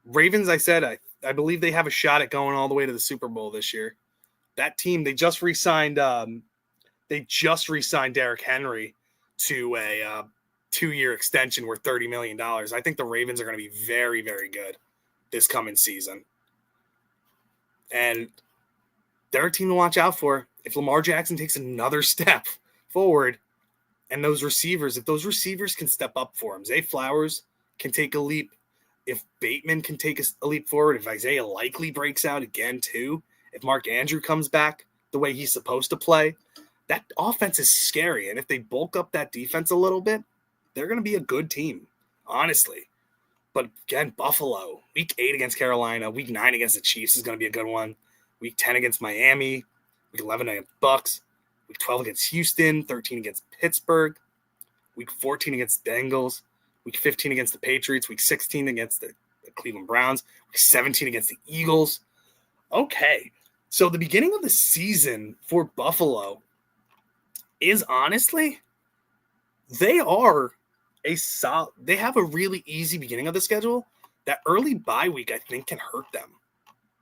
Ravens, I believe they have a shot at going all the way to the Super Bowl this year. That team, they just re-signed Derrick Henry to a 2-year extension worth $30 million. I think the Ravens are going to be very, very good this coming season. And they're a team to watch out for. If Lamar Jackson takes another step forward, and if those receivers can step up for him, Zay Flowers can take a leap. If Bateman can take a leap forward, if Isaiah Likely breaks out again too, if Mark Andrew comes back the way he's supposed to play, that offense is scary. And if they bulk up that defense a little bit, they're going to be a good team, honestly. But again, Buffalo, week 8 against Carolina, week 9 against the Chiefs is going to be a good one. Week 10 against Miami, week 11 against Bucks, week 12 against Houston, 13 against Pittsburgh, week 14 against Bengals, week 15 against the Patriots, week 16 against the Cleveland Browns, week 17 against the Eagles. Okay, so the beginning of the season for Buffalo is honestly, they have a really easy beginning of the schedule. That early bye week, I think, can hurt them.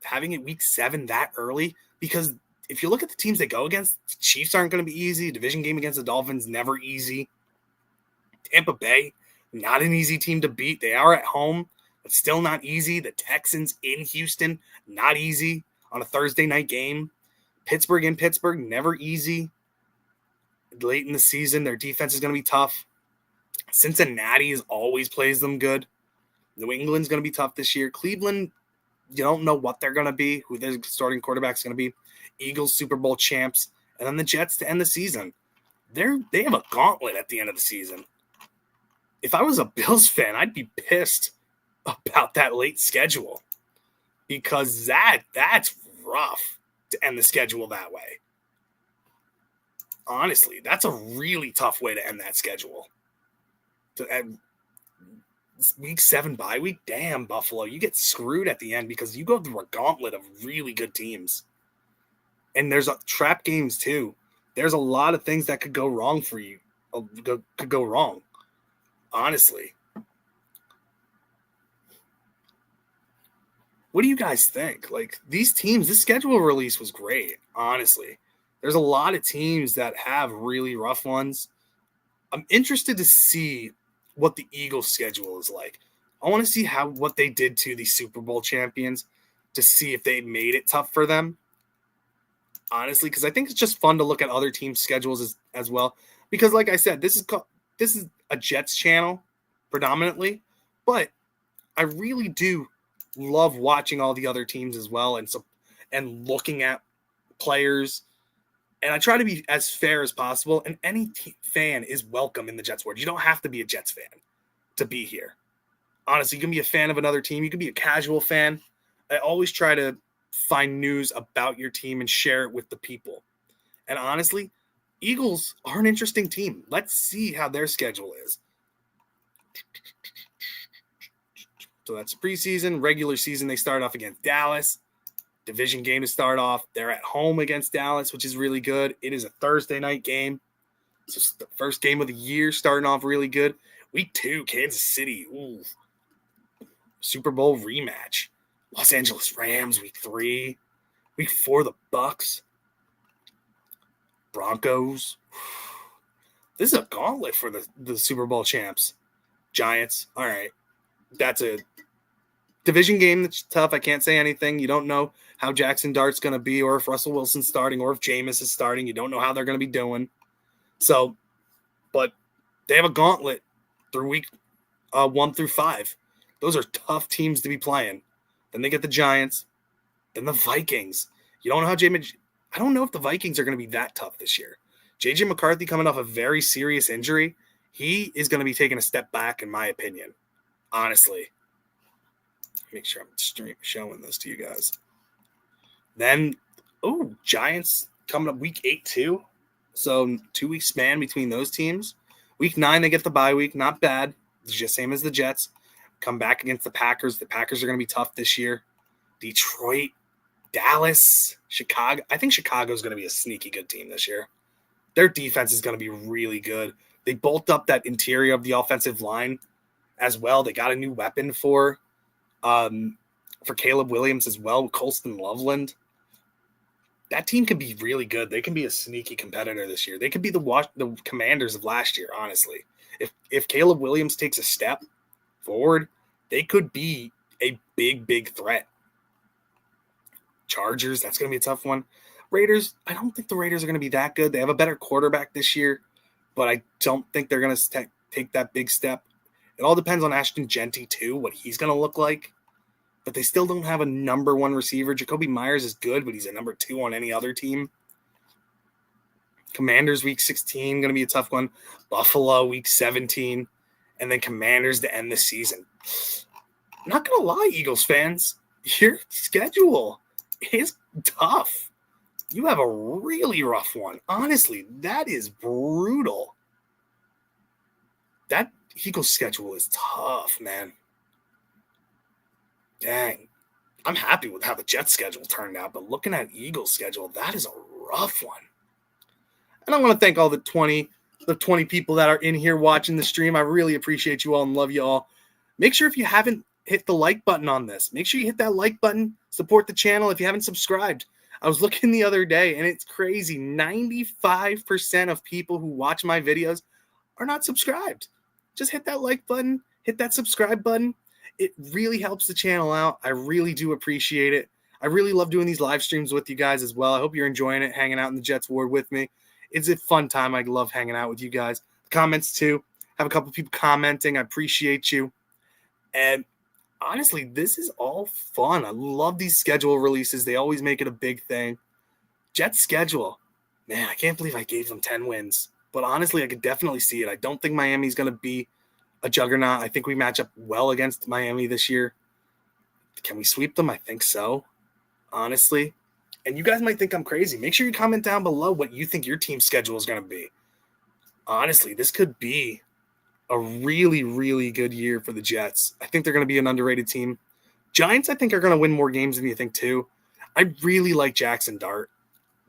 Having it week 7 that early, because if you look at the teams they go against, the Chiefs aren't going to be easy. Division game against the Dolphins, never easy. Tampa Bay, not an easy team to beat. They are at home, but still not easy. The Texans in Houston, not easy on a Thursday night game. Pittsburgh in Pittsburgh, never easy. Late in the season, their defense is going to be tough. Cincinnati always plays them good. New England's going to be tough this year. Cleveland, you don't know what they're going to be, who their starting quarterback's going to be. Eagles, Super Bowl champs, and then the Jets to end the season. They have a gauntlet at the end of the season. If I was a Bills fan, I'd be pissed about that late schedule because that's rough to end the schedule that way. Honestly, that's a really tough way to end that schedule. Week 7 bye week, damn, Buffalo, you get screwed at the end because you go through a gauntlet of really good teams. And there's trap games too. There's a lot of things that could go wrong for you. Could go wrong, honestly. What do you guys think? Like, these teams, this schedule release was great, honestly. There's a lot of teams that have really rough ones. I'm interested to see what the Eagles' schedule is like. I want to see what they did to the Super Bowl champions to see if they made it tough for them. Honestly, because I think it's just fun to look at other teams' schedules as well. Because, like I said, this is a Jets channel predominantly, but I really do love watching all the other teams as well and looking at players. And I try to be as fair as possible. And any fan is welcome in the Jets Ward. You don't have to be a Jets fan to be here. Honestly, you can be a fan of another team. You can be a casual fan. I always try to find news about your team and share it with the people. And honestly, Eagles are an interesting team. Let's see how their schedule is. So that's preseason. Regular season, they start off against Dallas. Division game to start off. They're at home against Dallas, which is really good. It is a Thursday night game. So it's the first game of the year starting off really good. Week 2, Kansas City. Ooh. Super Bowl rematch. Los Angeles Rams, week 3. Week 4, the Bucks. Broncos. This is a gauntlet for the Super Bowl champs. Giants. All right. That's a division game that's tough. I can't say anything. You don't know how Jackson Dart's going to be, or if Russell Wilson's starting, or if Jameis is starting. You don't know how they're going to be doing. So, but they have a gauntlet through week 1 through 5. Those are tough teams to be playing. Then they get the Giants, then the Vikings. You don't know how I don't know if the Vikings are going to be that tough this year. J.J. McCarthy coming off a very serious injury. He is going to be taking a step back, in my opinion. Honestly. Make sure I'm showing this to you guys. Then, Giants coming up week 8 too. So 2-week span between those teams. Week 9, they get the bye week. Not bad. It's just same as the Jets. come back against the Packers. The Packers are going to be tough this year. Detroit, Dallas, Chicago. I think Chicago is going to be a sneaky good team this year. Their defense is going to be really good. They bulked up that interior of the offensive line as well. They got a new weapon for Caleb Williams as well, Colston Loveland. That team can be really good. They can be a sneaky competitor this year. They could be the Commanders of last year, honestly. If Caleb Williams takes a step forward, they could be a big threat. Chargers, that's going to be a tough one. Raiders, I don't think the Raiders are going to be that good. They have a better quarterback this year, but I don't think they're going to take that big step. It all depends on Ashton Genty, too, what he's going to look like. But they still don't have a number one receiver. Jacoby Myers is good, but he's a number 2 on any other team. Commanders week 16, going to be a tough one. Buffalo week 17, and then Commanders to end the season. I'm not going to lie, Eagles fans, your schedule is tough. You have a really rough one. Honestly, that is brutal. That Eagles schedule is tough, man. Dang. I'm happy with how the Jets schedule turned out, but looking at Eagles schedule, that is a rough one. And I want to thank all the 20 people that are in here watching the stream. I really appreciate you all and love you all. Make sure if you haven't hit the like button on this, make sure you hit that like button, support the channel if you haven't subscribed. I was looking the other day, and it's crazy. 95% of people who watch my videos are not subscribed. Just hit that like button, hit that subscribe button. It really helps the channel out. I really do appreciate it. I really love doing these live streams with you guys as well. I hope you're enjoying it, hanging out in the Jets Ward with me. It's a fun time. I love hanging out with you guys. Comments, too. Have a couple people commenting. I appreciate you. And honestly, this is all fun. I love these schedule releases. They always make it a big thing. Jets schedule. Man, I can't believe I gave them 10 wins. But honestly, I could definitely see it. I don't think Miami's going to be a juggernaut. I think we match up well against Miami this year. Can we sweep them? I think so, honestly. And you guys might think I'm crazy. Make sure you comment down below what you think your team's schedule is going to be. Honestly, this could be a really, really good year for the Jets. I think they're going to be an underrated team. Giants, I think, are going to win more games than you think, too. I really like Jackson Dart.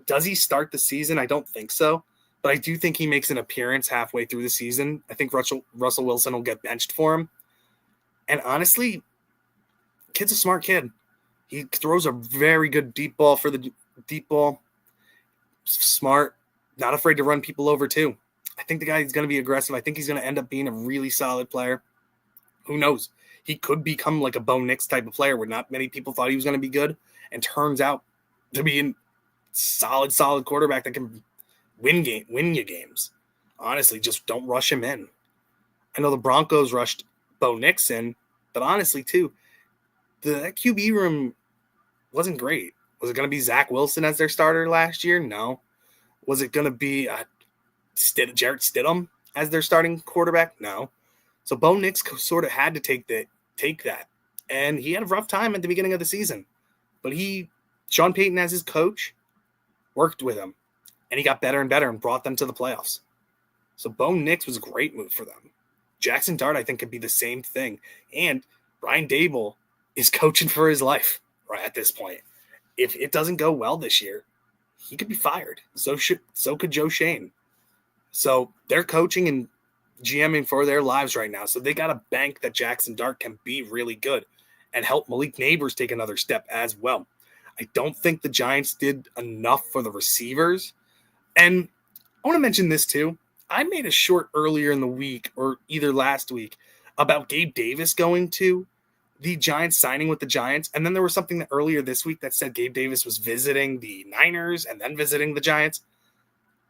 Does he start the season? I don't think so. But I do think he makes an appearance halfway through the season. I think Russell Wilson will get benched for him. And honestly, kid's a smart kid. He throws a very good deep ball for the deep ball. Smart. Not afraid to run people over, too. I think the guy is going to be aggressive. I think he's going to end up being a really solid player. Who knows? He could become like a Bo Nix type of player where not many people thought he was going to be good and turns out to be a solid quarterback that can win you games. Honestly, just don't rush him in. I know the Broncos rushed Bo Nix in, but honestly, too, the QB room wasn't great. Was it going to be Zach Wilson as their starter last year? No. Was it going to be Jarrett Stidham as their starting quarterback? No. So Bo Nix sort of had to take that. And he had a rough time at the beginning of the season. But Sean Payton as his coach worked with him. And he got better and better and brought them to the playoffs. So Bo Nix was a great move for them. Jackson Dart, I think, could be the same thing. And Brian Daboll is coaching for his life right at this point. If it doesn't go well this year, he could be fired. So could Joe Schoen. So they're coaching and GMing for their lives right now. So they got a bank that Jackson Dart can be really good and help Malik Neighbors take another step as well. I don't think the Giants did enough for the receivers. And I want to mention this too. I made a short earlier in the week or either last week about Gabe Davis going to the Giants, signing with the Giants. And then there was something earlier this week that said Gabe Davis was visiting the Niners and then visiting the Giants.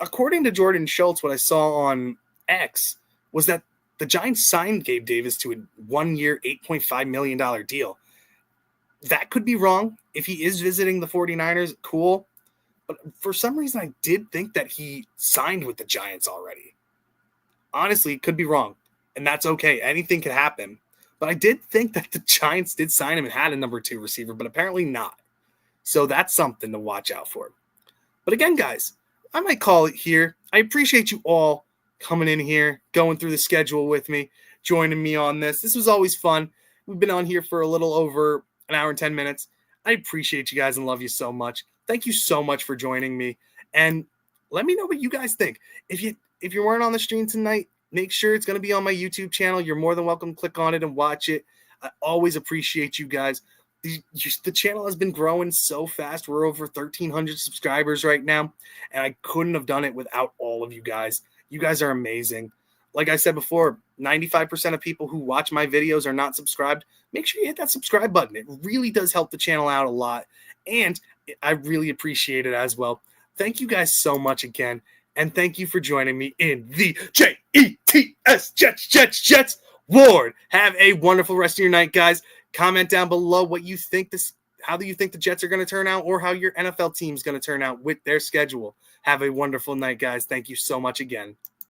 According to Jordan Schultz, what I saw on X was that the Giants signed Gabe Davis to a 1-year, $8.5 million deal. That could be wrong. If he is visiting the 49ers, cool. But for some reason, I did think that he signed with the Giants already. Honestly, could be wrong. And that's okay. Anything could happen. But I did think that the Giants did sign him and had a number 2 receiver, but apparently not. So that's something to watch out for. But again, guys, I might call it here. I appreciate you all coming in here, going through the schedule with me, joining me on this. This was always fun. We've been on here for a little over an hour and 10 minutes. I appreciate you guys and love you so much. Thank you so much for joining me. And let me know what you guys think. If you weren't on the stream tonight, make sure it's going to be on my YouTube channel. You're more than welcome to click on it and watch it. I always appreciate you guys. The channel has been growing so fast. We're over 1,300 subscribers right now, and I couldn't have done it without all of you guys. You guys are amazing. Like I said before, 95% of people who watch my videos are not subscribed. Make sure you hit that subscribe button. It really does help the channel out a lot, and I really appreciate it as well. Thank you guys so much again, and thank you for joining me in the JETS Jets Ward. Have a wonderful rest of your night, guys. Comment down below what you think how do you think the Jets are going to turn out, or how your NFL team is going to turn out with their schedule. Have a wonderful night, guys. Thank you so much again.